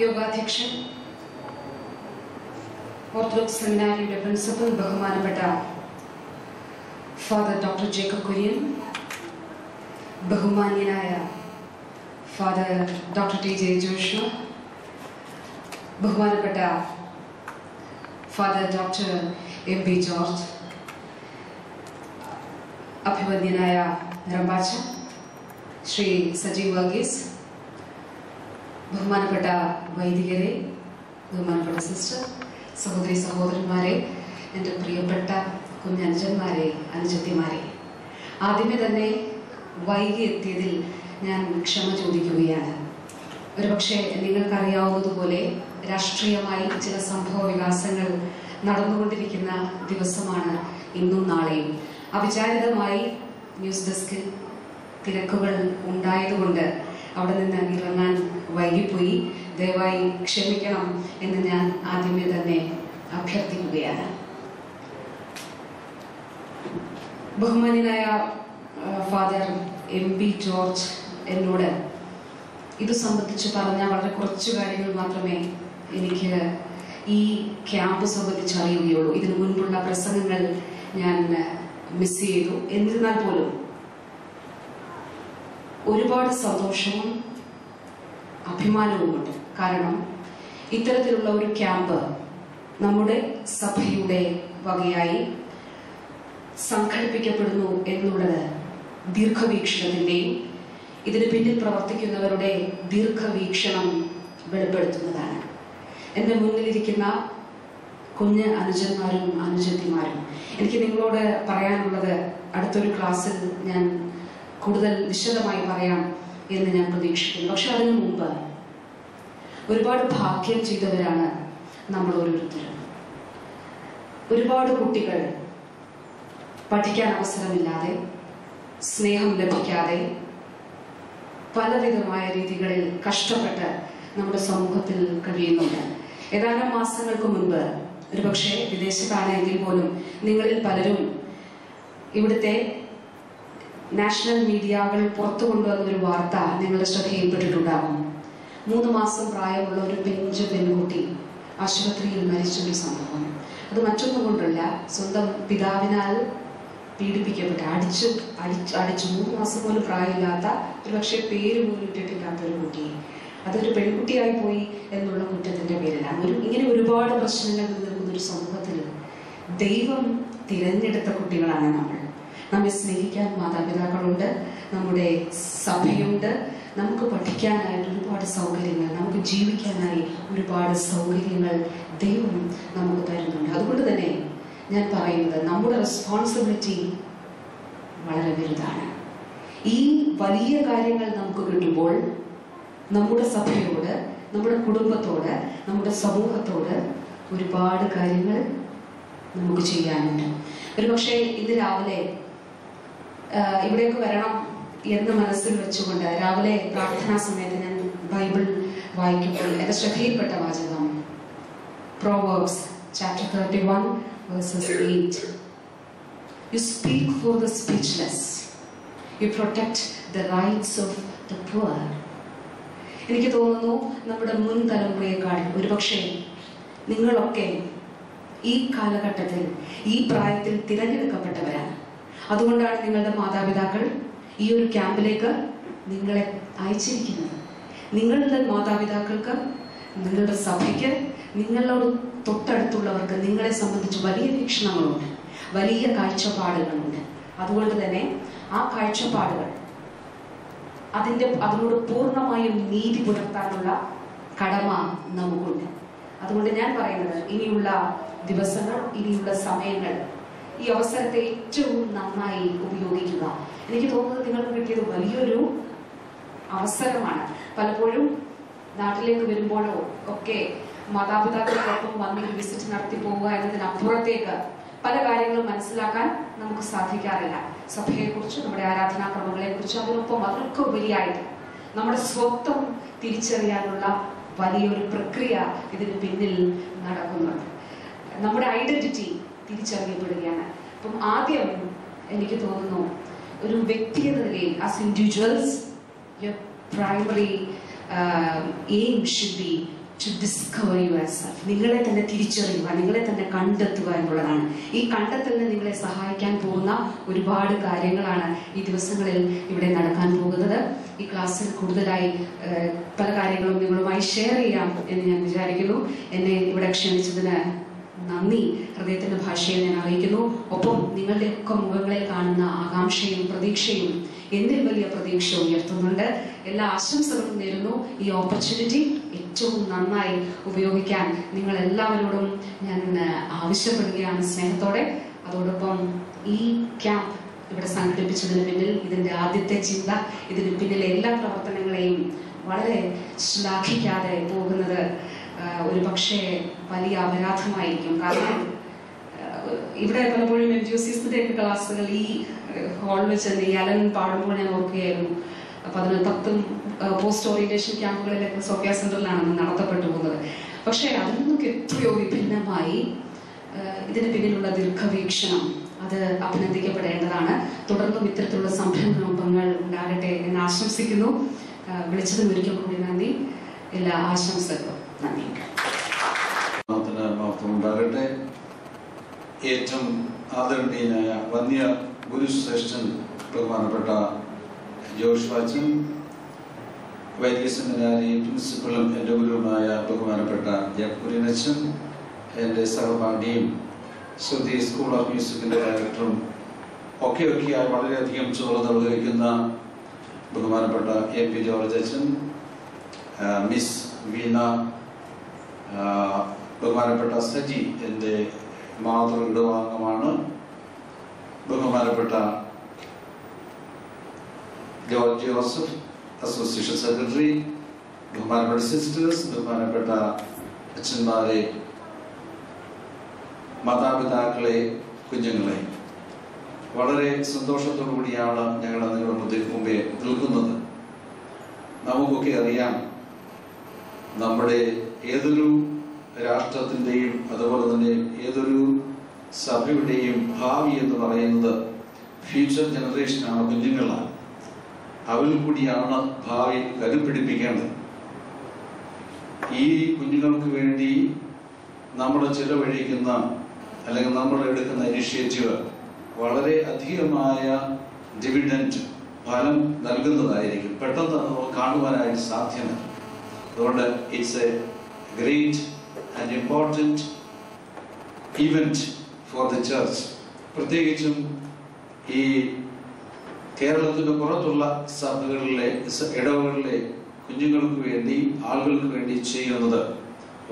S4: യോഗാധ്യക്ഷൻ ഓർത്തഡോക്സ് സെമിനാരിയുടെ പ്രിൻസിപ്പൽ ബഹുമാനപ്പെട്ട ഫാദർ ഡോക്ടർ ജേക്കബ് കുര്യൻ, ബഹുമാന്യനായ father doctor T J Josh, ബഹുമാനപ്പെട്ട father doctor M P George, അഭിവന്യനായ റംബാച്ച ശ്രീ സജീവ് വർഗീസ്, ബഹുമാനപ്പെട്ട വൈദികരെ, ബഹുമാനപ്പെട്ട സിസ്റ്റർ, സഹോദരി സഹോദരന്മാരെ, എൻ്റെ പ്രിയപ്പെട്ട കുഞ്ഞനുജന്മാരെ, അനുജത്തിമാരെ, ആദ്യമേ തന്നെ വൈകി എത്തിയതിൽ ഞാൻ ക്ഷമ ചോദിക്കുകയാണ്. ഒരുപക്ഷെ നിങ്ങൾക്കറിയാവുന്നതുപോലെ രാഷ്ട്രീയമായി ചില സംഭവ വികാസങ്ങൾ നടന്നുകൊണ്ടിരിക്കുന്ന ദിവസമാണ് ഇന്നും നാളെയും. അവിചാരിതമായി ന്യൂസ് ഡെസ്കിൽ തിരക്കുകൾ ഉണ്ടായതുകൊണ്ട് അവിടെ നിന്ന് ഇറങ്ങാൻ വൈകിപ്പോയി. ദയവായി ക്ഷമിക്കണം എന്ന് ഞാൻ ആദ്യമേ തന്നെ അഭ്യർത്ഥിക്കുകയാണ്. ബഹുമാന്യനായ ഫാദർ എം പി ജോർജ് എന്നോട് ഇത് സംബന്ധിച്ച് പറഞ്ഞ വളരെ കുറച്ചു കാര്യങ്ങൾ മാത്രമേ എനിക്ക് ഈ ക്യാമ്പ് സംബന്ധിച്ച് അറിയുകയുള്ളൂ. ഇതിനു മുൻപുള്ള പ്രസംഗങ്ങൾ ഞാൻ മിസ് ചെയ്തു. എന്നിരുന്നാൽ പോലും ഒരുപാട് സന്തോഷവും അഭിമാനവുമുണ്ട്. കാരണം ഇത്തരത്തിലുള്ള ഒരു ക്യാമ്പ് നമ്മുടെ സഭയുടെ വകയായി സംഘടിപ്പിക്കപ്പെടുന്നു എന്നുള്ളത് ദീർഘവീക്ഷണത്തിന്റെയും ഇതിന് പിന്നിൽ പ്രവർത്തിക്കുന്നവരുടെ ദീർഘവീക്ഷണം വെളിപ്പെടുത്തുന്നതാണ്. എൻ്റെ മുന്നിലിരിക്കുന്ന കുഞ്ഞ് അനുജന്മാരും അനുജത്തിമാരും, എനിക്ക് നിങ്ങളോട് പറയാനുള്ളത് അടുത്തൊരു ക്ലാസ്സിൽ ഞാൻ കൂടുതൽ വിശദമായി പറയാം എന്ന് ഞാൻ പ്രതീക്ഷിക്കുന്നു. പക്ഷെ അതിനു മുമ്പ് ഒരുപാട് ഭാഗ്യം ചെയ്തവരാണ് നമ്മൾ ഓരോരുത്തരും. ഒരുപാട് കുട്ടികൾ പഠിക്കാൻ അവസരമില്ലാതെ, സ്നേഹം ലഭിക്കാതെ, പലവിധമായ രീതികളിൽ കഷ്ടപ്പെട്ട് നമ്മുടെ സമൂഹത്തിൽ കഴിയുന്നുണ്ട്. ഏതാനും മാസങ്ങൾക്ക് മുൻപ്, ഒരുപക്ഷെ വിദേശത്താണെങ്കിൽ പോലും നിങ്ങളിൽ പലരും ഇവിടുത്തെ നാഷണൽ മീഡിയകൾ പുറത്തു കൊണ്ടുവന്ന ഒരു വാർത്ത നിങ്ങളുടെ ശ്രദ്ധയിൽപ്പെട്ടിട്ടുണ്ടാകും. 3 മാസം പ്രായമുള്ള ഒരു പിഞ്ചു പെൺകുട്ടി ആശുപത്രിയിൽ മരിച്ചൊരു സംഭവം. അത് മറ്റൊന്നും കൊണ്ടല്ല, സ്വന്തം പിതാവിനാൽ പീഡിപ്പിക്കപ്പെട്ട, അടിച്ചു 3 മാസം പോലും പ്രായമില്ലാത്ത, ഒരുപക്ഷെ പേര് പോലും ഇട്ടിട്ടില്ലാത്ത ഒരു കുട്ടി. അതൊരു പെൺകുട്ടിയായി പോയി എന്നുള്ള കുറ്റത്തിന്റെ പേരിലാണ്. ഇങ്ങനെ ഒരുപാട് പ്രശ്നങ്ങൾ നിൽക്കുന്ന ഒരു സമൂഹത്തിൽ ദൈവം തിരഞ്ഞെടുത്ത കുട്ടികളാണ് നമ്മൾ. നമ്മെ സ്നേഹിക്കാൻ മാതാപിതാക്കളുണ്ട്, നമ്മുടെ സഭയുണ്ട്, നമുക്ക് പഠിക്കാനായിട്ട് ഒരുപാട് സൗകര്യങ്ങൾ, നമുക്ക് ജീവിക്കാനായി ഒരുപാട് സൗകര്യങ്ങൾ ദൈവം നമുക്ക് തരുന്നുണ്ട്. അതുകൊണ്ട് തന്നെ ഞാൻ പറയുന്നത്, നമ്മുടെ റെസ്പോൺസിബിലിറ്റി വളരെ വലുതാണ്. ഈ വലിയ കാര്യങ്ങൾ നമുക്ക് കിട്ടുമ്പോൾ നമ്മുടെ സഭയോട്, നമ്മുടെ കുടുംബത്തോട്, നമ്മുടെ സമൂഹത്തോട് ഒരുപാട് കാര്യങ്ങൾ നമുക്ക് ചെയ്യാനുണ്ട്. ഒരുപക്ഷെ ഇന്ന് രാവിലെ ഇവിടേക്ക് വരണം എന്ന് മനസ്സിൽ വെച്ചുകൊണ്ട് രാവിലെ പ്രാർത്ഥനാ സമയത്ത് ഞാൻ ബൈബിൾ വായിക്കുമ്പോൾ എന്റെ ശ്രദ്ധയിൽപ്പെട്ട വാചകം Proverbs chapter 31 verses 8. You speak for the speechless. You protect the rights of the poor. എനിക്ക് തോന്നുന്നു നമ്മുടെ മുൻ തലമുറയേക്കാൾ ഒരുപക്ഷെ നിങ്ങളൊക്കെ ഈ കാലഘട്ടത്തിൽ, ഈ പ്രായത്തിൽ തിരഞ്ഞെടുക്കപ്പെട്ടവരാണ്. അതുകൊണ്ടാണ് നിങ്ങളുടെ മാതാപിതാക്കൾ ഈ ഒരു ക്യാമ്പിലേക്ക് നിങ്ങളെ അയച്ചിരിക്കുന്നത്. നിങ്ങളുടെ മാതാപിതാക്കൾക്ക്, നിങ്ങളുടെ സഭയ്ക്ക്, നിങ്ങളോട് തൊട്ടടുത്തുള്ളവർക്ക് നിങ്ങളെ സംബന്ധിച്ച് വലിയ വീക്ഷണങ്ങളുണ്ട്, വലിയ കാഴ്ചപ്പാടുകളുണ്ട്. അതുകൊണ്ട് തന്നെ ആ കാഴ്ചപ്പാടുകൾ, അതിനോട് പൂർണ്ണമായും നീതി പുലർത്താനുള്ള കടമ നമുക്കുണ്ട്. അതുകൊണ്ട് ഞാൻ പറയുന്നത്, ഇനിയുള്ള ദിവസങ്ങൾ, ഇനിയുള്ള സമയങ്ങൾ, ഈ അവസരത്തെ ഏറ്റവും നന്നായി ഉപയോഗിക്കുക. എനിക്ക് തോന്നുന്നത് നിങ്ങൾക്ക് കിട്ടിയത് വലിയൊരു അവസരമാണ്. പലപ്പോഴും നാട്ടിലേക്ക് വരുമ്പോഴോ ഒക്കെ മാതാപിതാക്കളോടൊപ്പം വന്നൊരു വിസിറ്റ് നടത്തി പോവുക എന്നതിനപ്പുറത്തേക്ക് പല കാര്യങ്ങളും മനസ്സിലാക്കാൻ നമുക്ക് സാധിക്കാറില്ല. സഭയെക്കുറിച്ച്, നമ്മുടെ ആരാധനാക്രമങ്ങളെ കുറിച്ച്, അതിനൊക്കെ ഉപരിയായിട്ട് നമ്മുടെ സ്വത്വം തിരിച്ചറിയാനുള്ള വലിയൊരു പ്രക്രിയ ഇതിന് പിന്നിൽ നടക്കുന്നുണ്ട്. നമ്മുടെ ഐഡന്റിറ്റി തിരിച്ചറിയപ്പെടുകയാണ്. അപ്പം ആദ്യം എനിക്ക് തോന്നുന്നു, ഒരു വ്യക്തി എന്ന നിലയിൽ, as individuals, your primary aim should be to discover yourself. നിങ്ങളെ തന്നെ തിരിച്ചറിയുക, നിങ്ങളെ തന്നെ കണ്ടെത്തുക എന്നുള്ളതാണ്. ഈ കണ്ടെത്തലിന് നിങ്ങളെ സഹായിക്കാൻ പോകുന്ന ഒരുപാട് കാര്യങ്ങളാണ് ഈ ദിവസങ്ങളിൽ ഇവിടെ നടക്കാൻ പോകുന്നത്. ഈ ക്ലാസ്സിൽ കൂടുതലായി പല കാര്യങ്ങളും നിങ്ങളുമായി ഷെയർ ചെയ്യാം എന്ന് ഞാൻ വിചാരിക്കുന്നു. എന്നെ ഇവിടെ ക്ഷണിച്ചതിന് നന്ദി ഹൃദയത്തിന്റെ ഭാഷയിൽ ഞാൻ അറിയിക്കുന്നു. ഒപ്പം നിങ്ങളുടെയൊക്കെ മുഖങ്ങളിൽ കാണുന്ന ആകാംക്ഷയും പ്രതീക്ഷയും എന്നിൽ വലിയ പ്രതീക്ഷ ഉയർത്തുന്നുണ്ട്. എല്ലാ ആശംസകളും നേരുന്നു. ഈ ഓപ്പർച്യൂണിറ്റി ഏറ്റവും നന്നായി ഉപയോഗിക്കാൻ നിങ്ങൾ എല്ലാവരോടും ഞാൻ ആവശ്യപ്പെടുകയാണ് സ്നേഹത്തോടെ. അതോടൊപ്പം ഈ ക്യാമ്പ് ഇവിടെ സംഘടിപ്പിച്ചതിന് പിന്നിൽ, ഇതിന്റെ ആദ്യത്തെ ചിന്ത, ഇതിന് പിന്നിലെ എല്ലാ പ്രവർത്തനങ്ങളെയും വളരെ ശ്ലാഘിക്കാതെ പോകുന്നത് ഒരു പക്ഷേ വലിയ അപരാധമായിരിക്കും. കാരണം ഇവിടെ പലപ്പോഴും എൻജിഒസിന്റെ ഒക്കെ ക്ലാസ്സുകൾ ഈ ഹാളിൽ വെച്ച് തന്നെ ഈ അലൻ പാടുമ്പോൾ ഞാൻ ഓർക്കുകയായിരുന്നു. 10 പോസ്റ്റ് ഓറിയന്റേഷൻ ക്യാമ്പുകളിലൊക്കെ സോഫിയ സെന്ററിലാണ് നടത്തപ്പെട്ടു പോകുന്നത്. പക്ഷേ അതിൽ നിന്നൊക്കെ എത്രയോ വിഭിന്നമായി ഇതിന് പിന്നിലുള്ള ദീർഘവീക്ഷണം അത് അഭിനന്ദിക്കപ്പെടേണ്ടതാണ്. തുടർന്നും ഇത്തരത്തിലുള്ള സംരംഭങ്ങൾ ഉണ്ടാകട്ടെ എന്ന് ആശംസിക്കുന്നു. വിളിച്ചതിന് ഒരിക്കൽ കൂടി നന്ദി. എല്ലാ ആശംസകളും. നന്ദി.
S5: ഉണ്ടാകട്ടെ. ഏറ്റവും ആദരണീയനായ വന്യ ഗുരുശ്രേഷ്ഠൻ ബഹുമാനപ്പെട്ട ജോഷ് വാച്ചൻ, വൈദിക സെമിനാരി പ്രിൻസിപ്പളും എൻ്റെ ഗുരുവുമായ ബഹുമാനപ്പെട്ട ജക്കുരിനച്ചൻ, എൻ്റെ സഹപാഠിയും ശ്രുതി സ്കൂൾ ഓഫ് മ്യൂസിക്കിൻ്റെ ഡയറക്ടറും ഒക്കെയായി വളരെയധികം ചുമതല നിർവഹിക്കുന്ന ബഹുമാനപ്പെട്ട എ പി ജോർജ് അച്ഛൻ, മിസ് വീണ, ബഹുമാനപ്പെട്ട സജി എൻ്റെ മാതൃവിടുവാംഗമാണ്, ബഹുമാനപ്പെട്ട ജോർജ് ജോസഫ് അസോസിയേഷൻ സെക്രട്ടറി, ബഹുമാനപ്പെട്ട സിസ്റ്റേഴ്സ്, ബഹുമാനപ്പെട്ട അച്ഛന്മാരെ, മാതാപിതാക്കളെ, കുഞ്ഞുങ്ങളെ, വളരെ സന്തോഷത്തോടു കൂടിയാണ് ഞങ്ങൾ നിങ്ങളുടെ മുമ്പേ നിൽക്കുന്നത്. നമുക്കൊക്കെ അറിയാം, നമ്മുടെ ഏതൊരു രാഷ്ട്രത്തിൻ്റെയും അതുപോലെ തന്നെ ഏതൊരു സഭയുടെയും ഭാവി എന്ന് പറയുന്നത് ഫ്യൂച്ചർ ജനറേഷനാണ്, കുഞ്ഞുങ്ങളാണ്. അവരിൽ കൂടിയാണ് ഭാവി കരുപിടിപ്പിക്കേണ്ടത്. ഈ കുഞ്ഞുങ്ങൾക്ക് വേണ്ടി നമ്മൾ ചിലവഴിക്കുന്ന അല്ലെങ്കിൽ നമ്മൾ എടുക്കുന്ന ഇനിഷ്യേറ്റീവ് വളരെ അധികമായ ഡിവിഡൻറ്റ് ഫലം നൽകുന്നതായിരിക്കും. പെട്ടെന്ന് കാണുവാനായിട്ട് സാധ്യമല്ല. അതുകൊണ്ട് it's A great and important event for the church. പ്രത്യേകിച്ചും ഈ കേരളത്തിന് പുറത്തുള്ള സഭകളിലെ ഇടവകളിലെ കുഞ്ഞുങ്ങൾക്ക് വേണ്ടി, ആളുകൾക്ക് വേണ്ടി ചെയ്യുന്നത്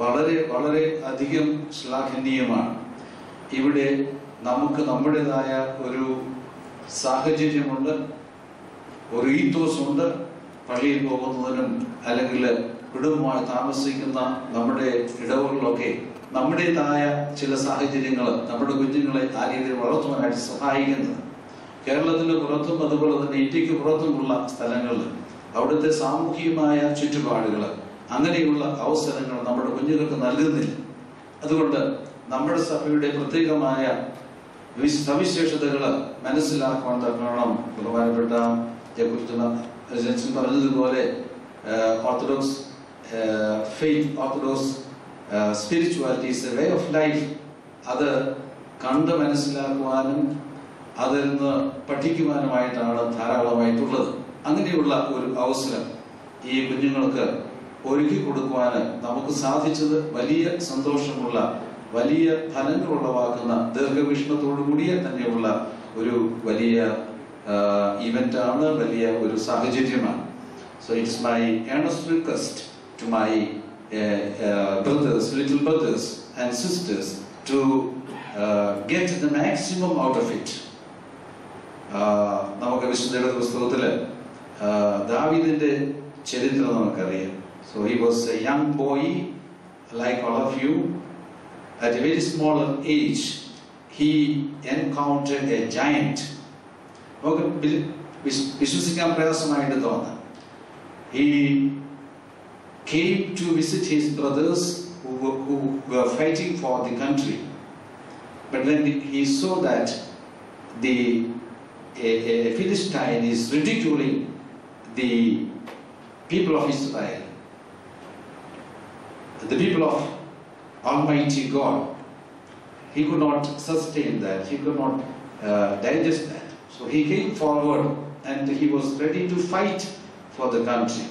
S5: വളരെ വളരെ അധികം ശ്ലാഘനീയമാണ്. ഇവിടെ നമുക്ക് നമ്മുടേതായ ഒരു സാഹചര്യമുണ്ട്, ഒരു ഈത്തോസ് ഉണ്ട്. പള്ളിയിൽ പോകുന്നതിനും അല്ലെങ്കിൽ കുടുംബമായി താമസിക്കുന്ന നമ്മുടെ ഇടവകളിലൊക്കെ നമ്മുടേതായ ചില സാഹചര്യങ്ങൾ നമ്മുടെ കുഞ്ഞുങ്ങളെ ആ രീതിയിൽ വളർത്തുവാനായിട്ട് സഹായിക്കുന്നത്. കേരളത്തിന് പുറത്തും അതുപോലെ തന്നെ ഇന്ത്യക്ക് പുറത്തുമുള്ള സ്ഥലങ്ങളിൽ അവിടുത്തെ സാമൂഹികമായ ചുറ്റുപാടുകൾ, അങ്ങനെയുള്ള അവസരങ്ങൾ നമ്മുടെ കുഞ്ഞുങ്ങൾക്ക് നൽകുന്നില്ല. അതുകൊണ്ട് നമ്മുടെ സഭയുടെ പ്രത്യേകമായ സവിശേഷതകൾ മനസ്സിലാക്കുവാൻ തക്കണം. ബഹുമാനപ്പെട്ട ജക്കുറിച്ച് പറഞ്ഞതുപോലെ orthodox faith, orthodox spirituality is a way of life. അത് കണ്ട് മനസ്സിലാക്കുവാനും അതിൽ നിന്ന് പഠിക്കുവാനുമായിട്ടാണ് ധാരാളമായിട്ടുള്ളത്. അങ്ങനെയുള്ള ഒരു അവസരം ഈ കുഞ്ഞുങ്ങൾക്ക് ഒരുക്കി കൊടുക്കുവാൻ നമുക്ക് സാധിച്ചത് വലിയ സന്തോഷമുള്ള, വലിയ ഫലങ്ങൾ ഉളവാക്കുന്ന, ദീർഘവീക്ഷണത്തോടു കൂടിയ തന്നെയുള്ള ഒരു വലിയ ഇവന്റാണ്, വലിയ ഒരു സാഹചര്യമാണ്. So it's my earnest request to my brothers, little brothers and sisters to get the maximum out of it. നമുക്ക് വിശുദ്ധയുടെ പുസ്തകത്തില് ദാവീദിന്റെ ചരിത്രം നമുക്കറിയാം. So he was a young boy like all of you. At a very small age he encountered a giant. നമുക്ക് വിശ്വസിക്കാൻ പ്രയാസമായിട്ട് തോന്നാം. He came to visit his brothers who were fighting for the country. But when he saw that a Philistine is ridiculing the people of Israel, the people of Almighty God. He could not sustain that. He could not digest that. So he came forward and he was ready to fight for the country.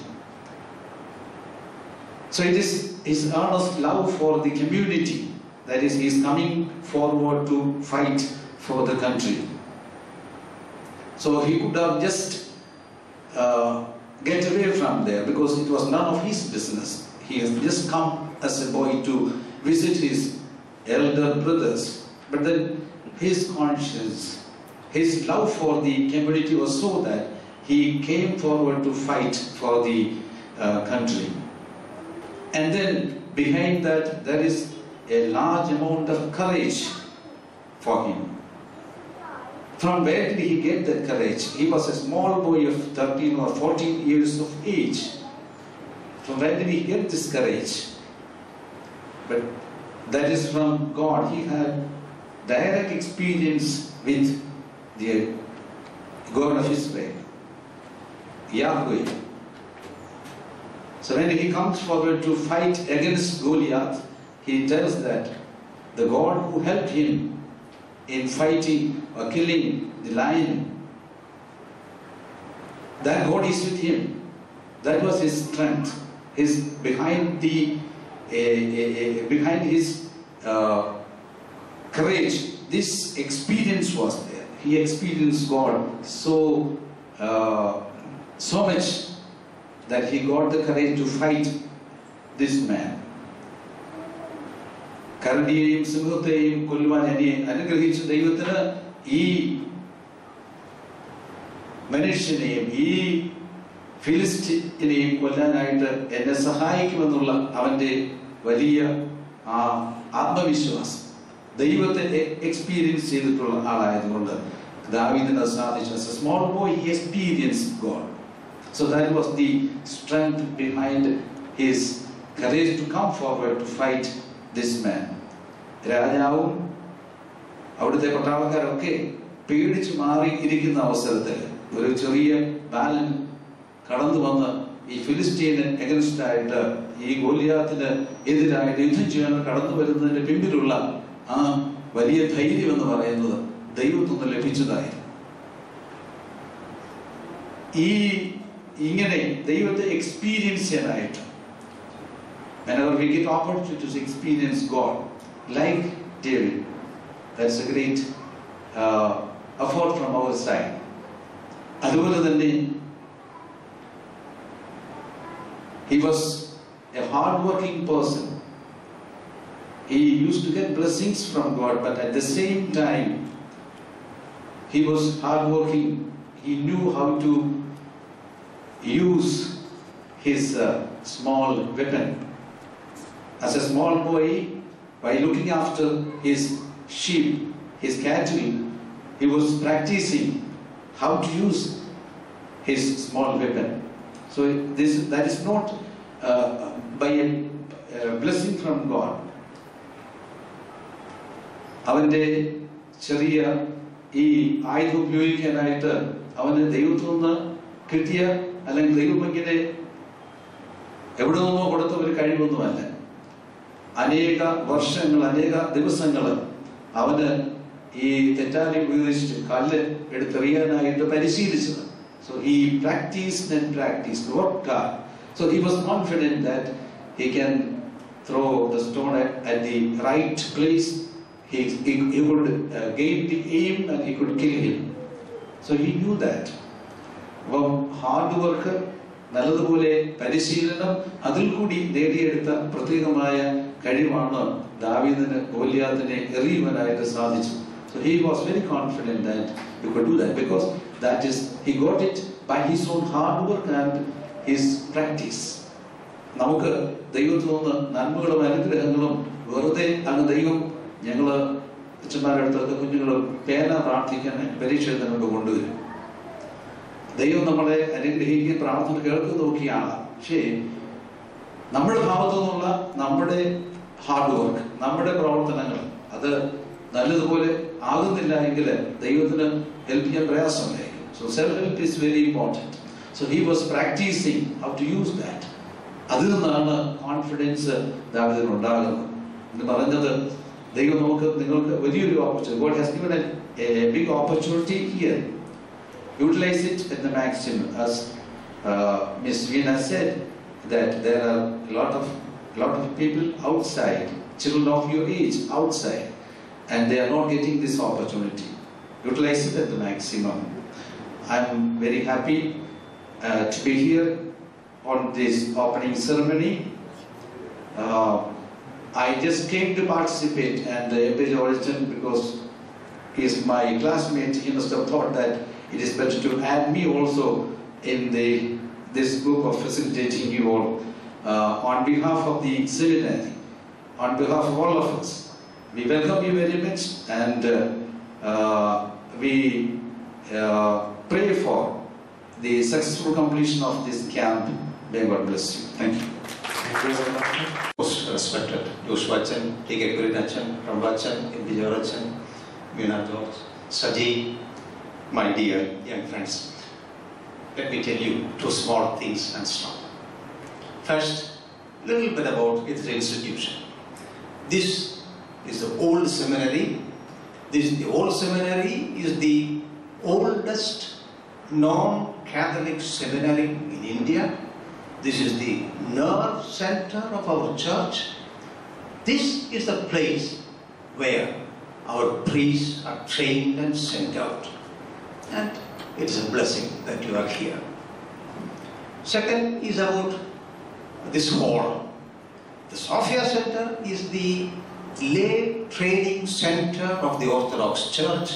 S5: So it is his earnest love for the community, that is, he is coming forward to fight for the country. So he could have just get away from there because it was none of his business. He has just come as a boy to visit his elder brothers. But then his conscience, his love for the community was so that he came forward to fight for the country. And then behind that, there is a large amount of courage for him. From where did he get that courage? He was a small boy of 13 or 14 years of age. From where did he get this courage? But that is from God. He had direct experience with the God of Israel, Yahweh. So when he comes forward to fight against Goliath, he tells that the God who helped him in fighting or killing the lion, that God is with him. That was his strength. His behind his courage, this experience was there. He experienced God so much that he got the courage to fight this man. കരടിയെയും സിംഹത്തെയും കൊല്ലുവാൻ എന്നെ അനുഗ്രഹിച്ച ദൈവത്തിന് ഈ മനുഷ്യനെയും ഈ ഫിലിസ്തീനെയും കൊല്ലാനായിട്ട് എന്നെ സഹായിക്കുമെന്നുള്ള അവന്റെ വലിയ ആത്മവിശ്വാസം, ദൈവത്തെ എക്സ്പീരിയൻസ് ചെയ്തിട്ടുള്ള ആളായതുകൊണ്ട് ദാവീദിന് സാധിച്ചു. As a small boy he experienced God. So that was the strength behind his courage to come forward to fight this man. രാജാവും അവിടുത്തെ പട്ടാളക്കാരൊക്കെ പേടിച്ചു മാറി ഇരിക്കുന്ന അവസരത്തിൽ ഒരു ചെറിയ ബാലൻ കടന്നു വന്ന് ഈ ഫിലിസ്റ്റീന് എഗൻസ്റ്റ് ആയിട്ട് ഈ ഗോലിയാത്തിന് എതിരായിട്ട് യുദ്ധം ചെയ്യാൻ കടന്നു വരുന്നതിന്റെ പിന്നിലുള്ള ആ വലിയ ധൈര്യം എന്ന് പറയുന്നത് ദൈവത്തിൽ നിന്ന് ലഭിച്ചതായിരുന്നു. ഇങ്ങനെ ദൈവത്തെ എക്സ്പീരിയൻസ് ചെയ്യാനായിട്ട്, whenever we get opportunity to experience God like David, that's a great effort from our side. അതുപോലെ തന്നെ he was a hard-working person. He used to get blessings from God, but at the same time he was hard-working. He knew how to use his small weapon. As a small boy, by looking after his sheep, his cattle, he was practicing how to use his small weapon. So that is not by a blessing from God. അവന്റെ ചെറിയ ഈ ആയുധം ഉപയോഗിക്കാനായിട്ട് അവന് ദൈവത്തിൽ നിന്ന് കിട്ടിയ അല്ലെങ്കിൽ ദൈവം ഇങ്ങനെ എവിടെ നിന്നോ കൊടുത്ത ഒരു കഴിവൊന്നുമല്ല. അനേക വർഷങ്ങൾ, അനേക ദിവസങ്ങൾ അവന് ഈ തെറ്റാലി ഉപയോഗിച്ചിട്ട് കല്ല് എടുത്തെറിയാനായിട്ട് പരിശീലിച്ചത്. So he practiced and practiced, worked hard. So he was confident that he can throw the stone at the right place. He could gain the aim and he could kill him. So he knew that. അപ്പം hard work, നല്ലതുപോലെ പരിശീലനം, അതിൽ കൂടി നേടിയെടുത്ത പ്രത്യേകമായ കഴിവാണ് ദാവീദിന് ഗോലിയാത്തിനെ എറിയുവാനായിട്ട് സാധിച്ചു. So he was very confident that he could do that because that is, he got it by his own hard work and his practice. നമുക്ക് ദൈവത്തിൽ നിന്ന് നന്മകളും അനുഗ്രഹങ്ങളും വെറുതെ അങ്ങ് ദൈവം, ഞങ്ങള് അച്ഛന്മാരുടെ അടുത്തൊക്കെ കുഞ്ഞുങ്ങൾ പേന പ്രാർത്ഥിക്കാൻ പരീക്ഷ എഴുതാനൊക്കെ കൊണ്ടുവരും. ദൈവം നമ്മളെ അനുഗ്രഹിക്കുകയും പ്രാർത്ഥന കേൾക്കുക നോക്കിയാണ്. പക്ഷേ നമ്മുടെ ഭാഗത്തു നിന്നുള്ള നമ്മുടെ ഹാർഡ് വർക്ക്, നമ്മുടെ പ്രവർത്തനങ്ങൾ അത് നല്ലതുപോലെ ആകുന്നില്ല എങ്കിൽ ദൈവത്തിന് ഹെൽപ്പ് ചെയ്യാൻ പ്രയാസമായിരിക്കും. So self-help is very important. So he was practicing how to use that. അതിൽ നിന്നാണ് കോൺഫിഡൻസ് ദാവീദിനുണ്ടാകുന്നത് എന്ന് പറയുന്നത്. ദൈവം നിങ്ങൾക്ക് വലിയൊരു opportunity, God has given a big opportunity here. Utilize it at the maximum. As Miss Veena said, that there are a lot of people outside, children of your age outside, and they are not getting this opportunity. Utilize it at the maximum. I'm very happy to be here on this opening ceremony. I just came to participate, and M.P. Jordan, because he is my classmate, he must have thought that it is better to add me also in this group of facilitating you all. On behalf of the seminary, on behalf of all of us, we welcome you very much, and we pray for the successful completion of this camp. May God bless you. Thank you.
S1: Most respected Joshua Chan, T.K. Kurinachan, Rambachan, M.P. Jorachan, Veena George, Saji, my dear young friends, let me tell you two small things and stop. First, a little bit about its institution. This is the old seminary. The old seminary is the oldest non-Catholic seminary in India. This is the nerve center of our church. This is the place where our priests are trained and sent out. And it is a blessing that you are here. Second is about this hall. The Sophia Center is the lay training center of the Orthodox Church,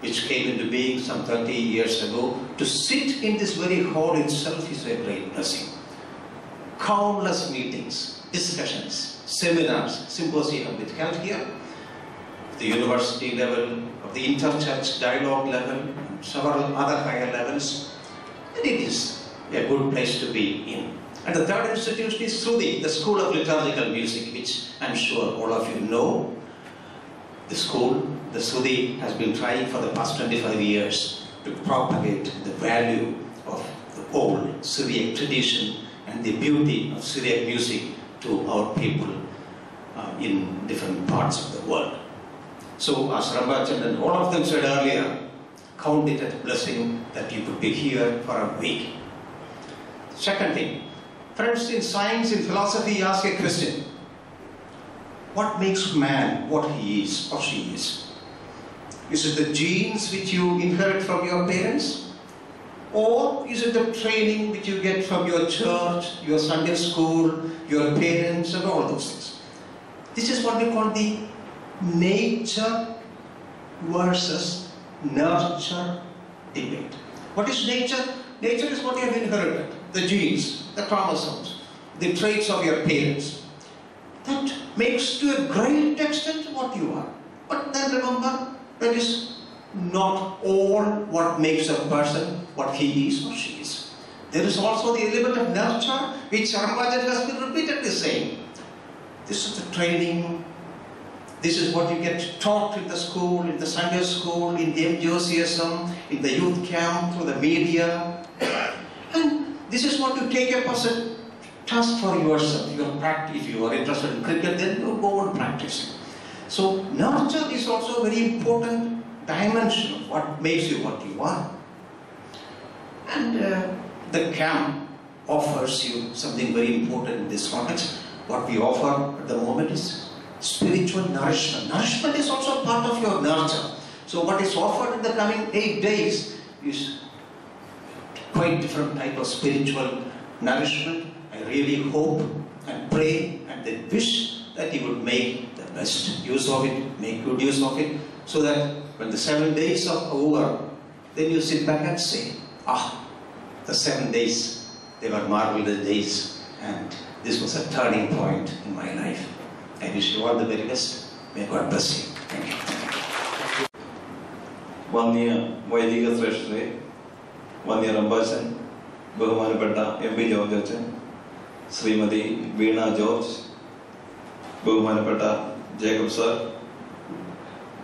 S1: which came into being some 30 years ago. To sit in this very hall itself is a great blessing. Countless meetings, discussions, seminars, symposia have been held here. The university level, of the inter-church dialogue level, and several other higher levels. And it is a good place to be in. And the third institution is Sruthi, the School of Liturgical Music, which I'm sure all of you know. The school, the Sruthi, has been trying for the past 25 years to propagate the value of the old Syriac tradition and the beauty of Syriac music to our people in different parts of the world. So, as Rambachan and all of them said earlier, count it as a blessing that you could be here for a week. Second thing, friends, in science, in philosophy, you ask a question: what makes man what he is or she is? Is it the genes which you inherit from your parents? Or is it the training which you get from your church, your Sunday school, your parents, and all those things? This is what we call the nature versus nurture debate. What is nature? Nature is what you have inherited. The genes, the chromosomes, the traits of your parents. That makes to a great extent what you are. But then remember, that is not all what makes a person what he is or she is. There is also the element of nurture, which Rambachan has been repeatedly saying. This is the training. This is what you get taught in the school, in the Sunday school, in the MGOCSM, in the youth camp, through the media. And this is what you take up as a task for yourself. If you are interested in cricket, then you go on practicing. So nurture is also a very important dimension of what makes you what you are. And the camp offers you something very important in this context. What we offer at the moment is spiritual nourishment. Nourishment is also part of your nurture. So what is offered in the coming 8 days is quite different type of spiritual nourishment. I really hope and pray and then wish that you would make the best use of it, make good use of it, so that when the 7 days are over, then you sit back and say, the 7 days, they were marvelous days, and this was a turning point in my life. I wish you all the very best. May God bless you. Thank you.
S6: വന്യ വൈദിക ശ്രേഷ്ഠരെ, വന്യ റംബാച്ചൻ, ബഹുമാനപ്പെട്ട M.P. George അച്ഛൻ, ശ്രീമതി വീണ George, ബഹുമാനപ്പെട്ട Jacob sir,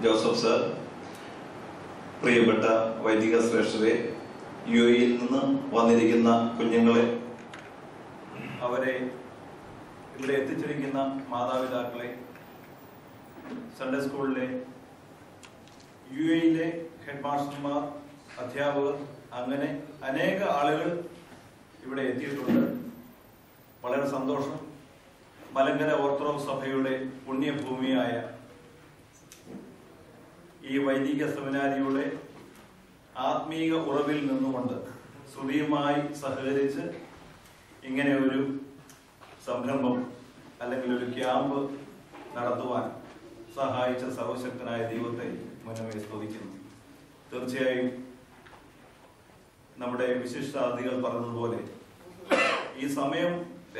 S6: Joseph sir, പ്രിയപ്പെട്ട വൈദിക ശ്രേഷ്ഠരെ, UAE-യിൽ നിന്ന് വന്നിരിക്കുന്ന കുഞ്ഞുങ്ങളെ,
S7: അവരെ ഇവിടെ എത്തിച്ചിരിക്കുന്ന മാതാപിതാക്കളെ, സൺഡേ സ്കൂളിലെ UAE ഹെഡ് മാസ്റ്റർമാർ, അധ്യാപകർ, അങ്ങനെ അനേക ആളുകൾ ഇവിടെ എത്തിയിട്ടുണ്ട്. വളരെ സന്തോഷം. മലങ്കര ഓർത്തഡോക്സ് സഭയുടെ പുണ്യഭൂമിയായ ഈ വൈദിക സെമിനാരിയുടെ ആത്മീക ഉറവിൽ നിന്നുകൊണ്ട് സ്തുതിയുമായി സഹകരിച്ച് ഇങ്ങനെ ഒരു സംരംഭം അല്ലെങ്കിൽ ഒരു ക്യാമ്പ് നടത്തുവാൻ സഹായിച്ച സർവശക്തനായ ദൈവത്തെ മുന്നമേ സ്തുതിക്കുന്നു. തീർച്ചയായും നമ്മുടെ വിശിഷ്ടാതിഥികൾ പറഞ്ഞതുപോലെ ഈ സമയം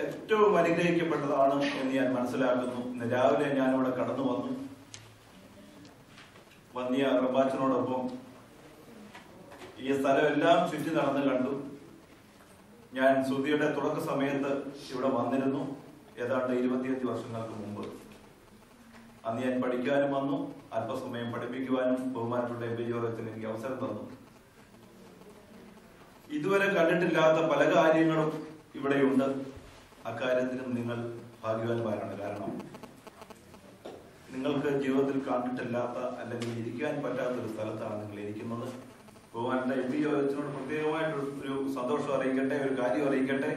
S7: ഏറ്റവും അനുഗ്രഹിക്കപ്പെട്ടതാണ് എന്ന് ഞാൻ മനസ്സിലാക്കുന്നു. ഇന്ന് രാവിലെ ഞാനിവിടെ കടന്നു വന്നു. വന്നിയ റബ്ബാച്ചനോടൊപ്പം ഈ സ്ഥലം എല്ലാം ചുറ്റി നടന്ന് കണ്ടു. ഞാൻ സുധിയുടെ തുടക്ക സമയത്ത് ഇവിടെ വന്നിരുന്നു, ഏതാണ്ട് 25 വർഷങ്ങൾക്ക് മുമ്പ്. അന്ന് ഞാൻ പഠിക്കാനും വന്നു, അല്പസമയം പഠിപ്പിക്കുവാനും ബഹുമാനപ്പെട്ട എം പി ജോർജത്തിന് എനിക്ക് അവസരം തന്നു. ഇതുവരെ കണ്ടിട്ടില്ലാത്ത പല കാര്യങ്ങളും ഇവിടെയുണ്ട്. അക്കാര്യത്തിലും നിങ്ങൾ ഭാഗ്യവാന്മാരാണ്. കാരണം നിങ്ങൾക്ക് ജീവിതത്തിൽ കണ്ടിട്ടില്ലാത്ത അല്ലെങ്കിൽ ഇരിക്കാൻ പറ്റാത്ത ഒരു സ്ഥലത്താണ് നിങ്ങൾ ഇരിക്കുന്നത്. ബഹുമാനപ്പെട്ട എം പി ജോർജനോട് പ്രത്യേകമായിട്ട് ഒരു സന്തോഷം അറിയിക്കട്ടെ, ഒരു കാര്യം അറിയിക്കട്ടെ.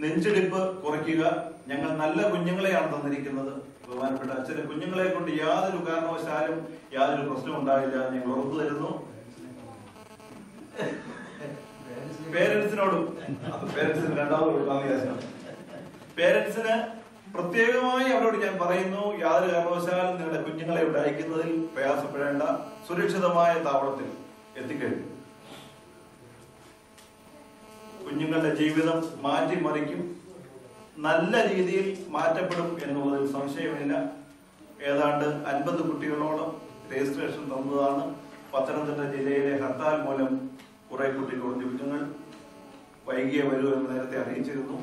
S7: നെഞ്ചെടുപ്പ് കുറയ്ക്കുക. ഞങ്ങൾ നല്ല കുഞ്ഞുങ്ങളെയാണ് തന്നിരിക്കുന്നത്. ബഹുമാനപ്പെട്ട അച്ഛനെ കുഞ്ഞുങ്ങളെ കൊണ്ട് യാതൊരു കാരണവശാലും യാതൊരു പ്രശ്നം ഉണ്ടാവില്ല, ഞങ്ങൾ ഉറപ്പു തരുന്നു. പേരൻസിനോടും പേരൻസിന് രണ്ടാമത് കൊടുക്കാൻ വിചാരിച്ചു. പേരൻസിന് പ്രത്യേകമായി അവരോട് ഞാൻ പറയുന്നു, യാതൊരു കാരണവശാലും നിങ്ങളുടെ കുഞ്ഞുങ്ങളെ ഇവിടെ അയക്കുന്നതിൽ പ്രയാസപ്പെടേണ്ട. സുരക്ഷിതമായ താവളത്തിൽ എത്തിക്കഴിഞ്ഞു. കുഞ്ഞുങ്ങളുടെ ജീവിതം മാറ്റിമറിക്കും, നല്ല രീതിയിൽ മാറ്റപ്പെടും എന്നുള്ളതിൽ സംശയമില്ല. ഏതാണ്ട് 50 കുട്ടികളോളം രജിസ്ട്രേഷൻ തന്നതാണ്. പത്തനംതിട്ട ജില്ലയിലെ ഹർത്താൽ മൂലം കുറെ കുഞ്ഞുങ്ങൾ വൈകിയ വരുമെന്ന് നേരത്തെ അറിയിച്ചിരുന്നു.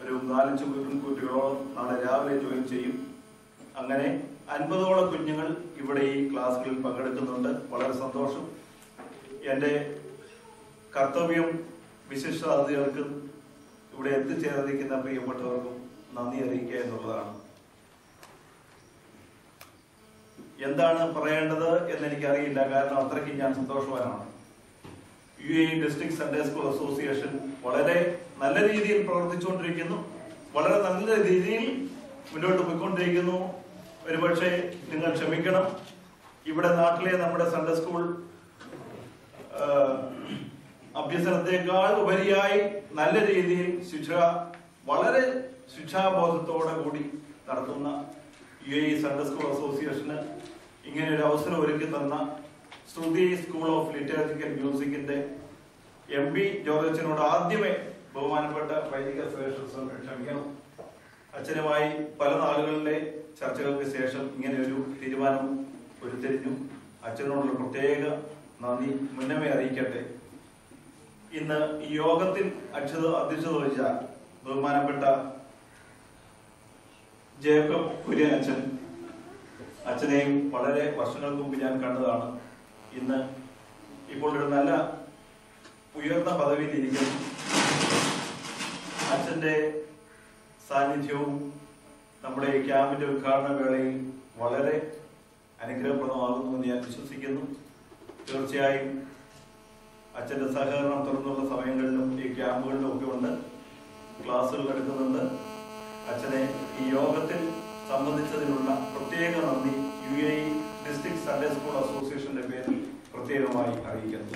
S7: ഒരു 4-5 കുട്ടികളോളം നാളെ രാവിലെ ജോയിൻ ചെയ്യും. അങ്ങനെ 50ഓളം കുഞ്ഞുങ്ങൾ ഇവിടെ ഈ ക്ലാസ്സുകളിൽ പങ്കെടുക്കുന്നുണ്ട്. വളരെ സന്തോഷം. എന്റെ കർത്തവ്യം വിശിഷ്ടാതിഥികൾക്കും ഇവിടെ എത്തിച്ചേർന്നിരിക്കുന്ന പ്രിയപ്പെട്ടവർക്കും നന്ദി അറിയിക്കുക എന്നുള്ളതാണ്. എന്താണ് പറയേണ്ടത് എന്ന് എനിക്കറിയില്ല, കാരണം അത്രയ്ക്ക് ഞാൻ സന്തോഷവാനാണ്. UAE district Sunday school association വളരെ നല്ല രീതിയിൽ പ്രവർത്തിച്ചുകൊണ്ടിരിക്കുന്നു, വളരെ നല്ല രീതിയിൽ മുന്നോട്ട് പോയിക്കൊണ്ടിരിക്കുന്നു. ഒരുപക്ഷെ നിങ്ങൾ ക്ഷമിക്കണം, ഇവിടെ നാട്ടിലെ നമ്മുടെ സൺഡേ സ്കൂൾ അഭ്യസനത്തെക്കാൾ ഉപരിയായി നല്ല രീതിയിൽ വളരെ ശിക്ഷാബോധത്തോടെ കൂടി നടത്തുന്ന UAE സൺഡേ സ്കൂൾ അസോസിയേഷന് ഇങ്ങനെ ഒരു അവസരം ഒരുക്കി തന്ന ശ്രുതി സ്കൂൾ ഓഫ് ലിറ്ററേച്ചർ മ്യൂസിക്കിന്റെ MP ജോർജനോട് ആദ്യമേ ബഹുമാനപ്പെട്ട വൈദിക ക്ഷമിക്കണം. അച്ഛനുമായി പല നാളുകളിലെ ചർച്ചകൾക്ക് ശേഷം ഇങ്ങനെ ഒരു തീരുമാനം ഉരുത്തിരിഞ്ഞു. അച്ഛനോടുള്ള പ്രത്യേക നന്ദി മുന്നമേ അറിയിക്കട്ടെ. ഇന്ന് ഈ യോഗത്തിൽ അധ്യക്ഷത വഹിച്ച ബഹുമാനപ്പെട്ട ജേക്കബ് കുര്യൻ അച്ഛനെയും വളരെ വർഷങ്ങൾക്ക് മുമ്പ് ഞാൻ കണ്ടതാണ്. ഇന്ന് ഇപ്പോൾ ഒരു നല്ല ഉയർന്ന പദവിയിൽ ഇരിക്കുന്നു. അച്ഛന്റെ സാന്നിധ്യവും നമ്മുടെ ഈ ക്യാമ്പിന്റെ ഉദ്ഘാടന വേളയിൽ വളരെ അനുഗ്രഹപ്രദമാകുന്നുവെന്ന് ഞാൻ വിശ്വസിക്കുന്നു. തീർച്ചയായും അച്ഛന്റെ സഹകരണം തുടർന്നുള്ള സമയങ്ങളിലും ഈ ക്യാമ്പുകളിലും ഒക്കെ ഉണ്ട്, ക്ലാസ്സുകൾ എടുക്കുന്നുണ്ട്. അച്ഛനെ ഈ യോഗത്തിൽ സംബന്ധിച്ചതിനുള്ള പ്രത്യേക നന്ദി UAE ഡിസ്ട്രിക്ട് സൺഡേ സ്കൂൾ അസോസിയേഷന്റെ പേരിൽ പ്രത്യേകമായി അറിയിക്കുന്നു.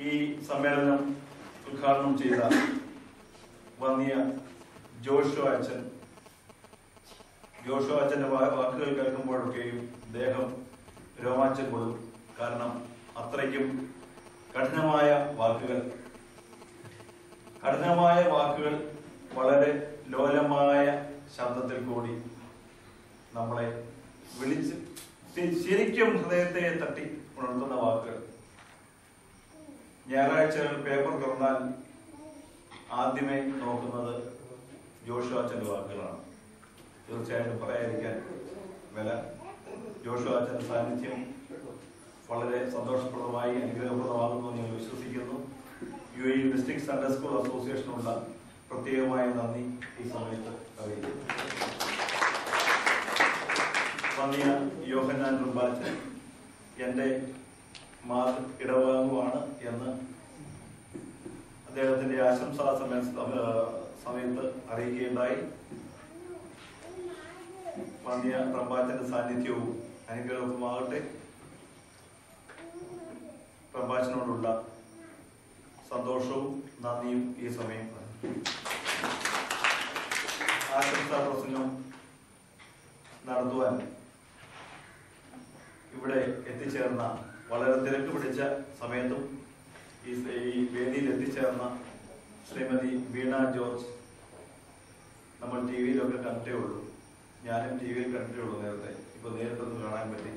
S7: ഈ സമ്മേളനം ഉദ്ഘാടനം ചെയ്ത വന്നിയ ജോഷുവ അച്ഛന്റെ വാക്കുകൾ കേൾക്കുമ്പോഴൊക്കെയും ദേഹം രോമാഞ്ചം കൊള്ളും. കാരണം അത്രയ്ക്കും കഠിനമായ വാക്കുകൾ വളരെ ലോലമായ ശബ്ദത്തിൽ കൂടി നമ്മളെ വിളിച്ച് ശരിക്കും ഹൃദയത്തെ തട്ടി ഉണർത്തുന്ന വാക്കുകൾ. ഞായറാഴ്ചകൾ പേപ്പർ തുറന്നാൽ ആദ്യമേ നോക്കുന്നത് ജോഷുവ അച്ഛന്റെ വാക്കുകളാണ്. തീർച്ചയായിട്ടും പറയാതിരിക്കാൻ വില. ജോഷുവ അച്ഛന്റെ സാന്നിധ്യം വളരെ സന്തോഷപ്രദമായി അനുഗ്രഹപ്രദമാകുന്നു ഞാൻ വിശ്വസിക്കുന്നു. UAE ഡിസ്ട്രിക്ട് സൺഡേ സ്കൂൾ അസോസിയേഷനുള്ള പ്രത്യേകമായ നന്ദി ഈ സമയത്ത് അറിയിക്കുന്നു. വന്നിയ യോഹന്നാൻ റംബാച്ചൻ എൻ്റെ ഇടവകമാണ് എന്ന് അദ്ദേഹത്തിന്റെ ആശംസാ സമയത്ത് അറിയിക്കുകയുണ്ടായി. വന്നിയ റംബാച്ചന്റെ സാന്നിധ്യവും അനുഗ്രഹവുമാകട്ടെ. റംബാച്ചനോടുള്ള സന്തോഷവും നന്ദിയും ഈ സമയം ആശംസാ പ്രസംഗം നടത്തുവാൻ ഇവിടെ എത്തിച്ചേർന്ന, വളരെ തിരക്ക് പിടിച്ച സമയത്തും ഈ വേദിയിൽ എത്തിച്ചേർന്ന ശ്രീമതി വീണ ജോർജ്, നമ്മൾ TV-യിലൊക്കെ കണ്ടേ ഉള്ളൂ, ഞാനും TV-യിൽ കണ്ടേ ഉള്ളൂ നേരത്തെ, ഇപ്പൊ നേരിട്ടൊന്നും കാണാൻ പറ്റി.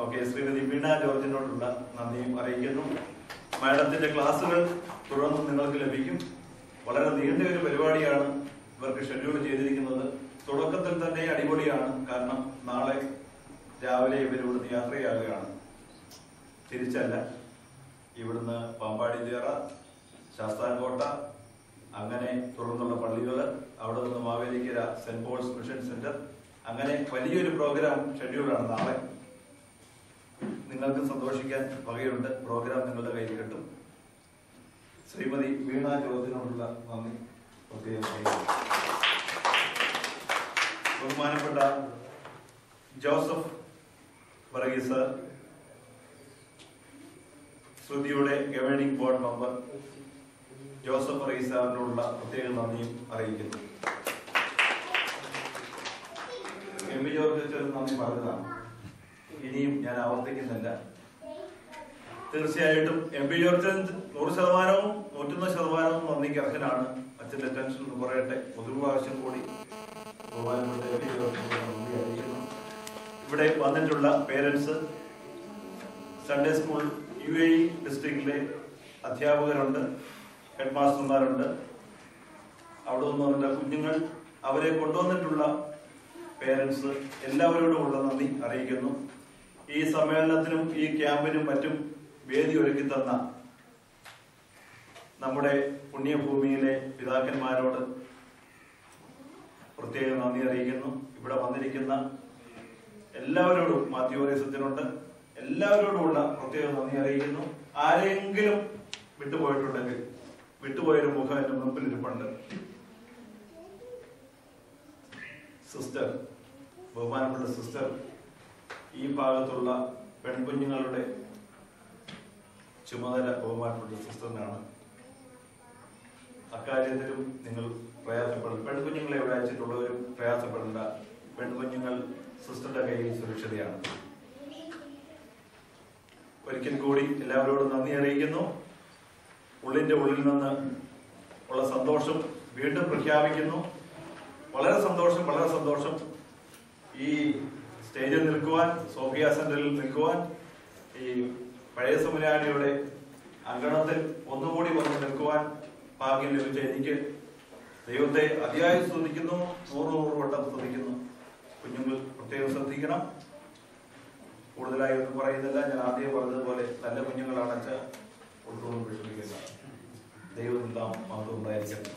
S7: ഓക്കെ, ശ്രീമതി വീണ ജോർജിനോടുള്ള നന്ദിയും അറിയിക്കുന്നു. മാഡത്തിന്റെ ക്ലാസ്സുകൾ തുടർന്ന് നിങ്ങൾക്ക് ലഭിക്കും. വളരെ നീണ്ട ഒരു പരിപാടിയാണ് ഇവർക്ക് ഷെഡ്യൂൾ ചെയ്തിരിക്കുന്നത്. തുടക്കത്തിൽ തന്നെ അടിപൊളിയാണ്. കാരണം നാളെ രാവിലെ ഇവരിവിടുന്ന് യാത്രയാകുകയാണ്, തിരിച്ചല്ല. ഇവിടുന്ന് പാമ്പാടിത്തേറ, ശാസ്താംകോട്ട, അങ്ങനെ തുടർന്നുള്ള പള്ളികൾ, അവിടെ നിന്ന് Mavelikkara saint Paul's mission centre, അങ്ങനെ വലിയൊരു പ്രോഗ്രാം ഷെഡ്യൂളാണ് നാളെ. നിങ്ങൾക്ക് സന്തോഷിക്കാൻ വകയുണ്ട്. പ്രോഗ്രാം നിങ്ങളുടെ കയ്യിൽ കിട്ടും. ശ്രീമതി വീണ ജോർജിനോടുള്ള നന്ദി പ്രത്യേകം. ബഹുമാനപ്പെട്ട ജോസഫ് വർഗീസ്, ശ്രുതിയുടെ governing board member Joseph Varghese സാറിനോടുള്ള പ്രത്യേക നന്ദിയും അറിയിക്കുന്നു. MP ജോർജ് നന്ദി പറഞ്ഞതാണ്, ഇനിയും ഞാൻ ആവർത്തിക്കുന്നില്ല. തീർച്ചയായിട്ടും MP ജോർജ് 100%, 101% നന്ദിക്ക് അർഹനാണ്. അച്ഛന്റെ ടെൻഷൻ കുറയട്ടെ. ഒരു പ്രാവശ്യം കൂടി ബഹുമാനപ്പെട്ട MP ജോർജിനോട് നന്ദി അറിയിക്കുന്നു. ഇവിടെ വന്നിട്ടുള്ള പേരൻസ്, സൺഡേ സ്കൂൾ UAE ഡിസ്ട്രിക്റ്റിലെ അധ്യാപകരുണ്ട്, ഹെഡ് മാസ്റ്റർമാരുണ്ട്, അവിടെ നിന്നുള്ള കുഞ്ഞുങ്ങൾ, അവരെ കൊണ്ടുവന്നിട്ടുള്ള പേരൻസ്, എല്ലാവരോടുമുള്ള നന്ദി അറിയിക്കുന്നു. ഈ സമ്മേളനത്തിനും ഈ ക്യാമ്പിനും മറ്റും വേദി ഒരുക്കി തന്ന നമ്മുടെ പുണ്യഭൂമിയിലെ പിതാക്കന്മാരോട് പ്രത്യേകം നന്ദി അറിയിക്കുന്നു. ഇവിടെ വന്നിരിക്കുന്ന എല്ലാവരോടും, മാത്യുവറിസത്തിനുണ്ട്, എല്ലാവരോടുമുള്ള പ്രത്യേക നന്ദി അറിയിക്കുന്നു. ആരെങ്കിലും വിട്ടുപോയിട്ടുണ്ടെങ്കിൽ, വിട്ടുപോയൊരു മുഖം എന്റെ മുമ്പിൽ ഇരിപ്പുണ്ട്. സിസ്റ്റർ, ബഹുമാനപ്പെട്ട സിസ്റ്റർ, ഈ ഭാഗത്തുള്ള പെൺകുഞ്ഞുങ്ങളുടെ ചുമതല ബഹുമാനപ്പെട്ട സിസ്റ്ററിനാണ്. അക്കാര്യത്തിലും നിങ്ങൾ പ്രയാസപ്പെടേണ്ട. പെൺകുഞ്ഞുങ്ങളെ ഇവിടെ അയച്ചിട്ടുള്ളവരും പ്രയാസപ്പെടേണ്ട. പെൺകുഞ്ഞുങ്ങൾ സിസ്റ്ററുടെ കയ്യിൽ സുരക്ഷിതയാണ്. ഒരിക്കൽ കൂടി എല്ലാവരോടും നന്ദി അറിയിക്കുന്നു. ഉള്ളിന്റെ ഉള്ളിൽ നിന്ന് ഉള്ള സന്തോഷം വീണ്ടും പ്രഖ്യാപിക്കുന്നു. വളരെ സന്തോഷം, വളരെ സന്തോഷം. ഈ സ്റ്റേജിൽ നിൽക്കുവാൻ, സോഫിയ സെന്ററിൽ നിൽക്കുവാൻ, ഈ പഴയ സെമിനാരിയുടെ അങ്കണത്തിൽ ഒന്നുകൂടി വന്ന് നിൽക്കുവാൻ ഭാഗ്യം ലഭിച്ച എനിക്ക് ദൈവത്തെ അതിയായി സ്തുതിക്കുന്നു. 100 വട്ടം സ്തുതിക്കുന്നു. കുഞ്ഞുങ്ങൾ പ്രത്യേകം ശ്രദ്ധിക്കണം. കൂടുതലായി ഒന്നും പറയുന്നില്ല. ഞാൻ ആദ്യം പറഞ്ഞതുപോലെ നല്ല കുഞ്ഞുങ്ങളാണ്. ഒട്ടും വിഷമിക്കുന്ന ദൈവം മഹത്വം ഉണ്ടായിരിക്കണം.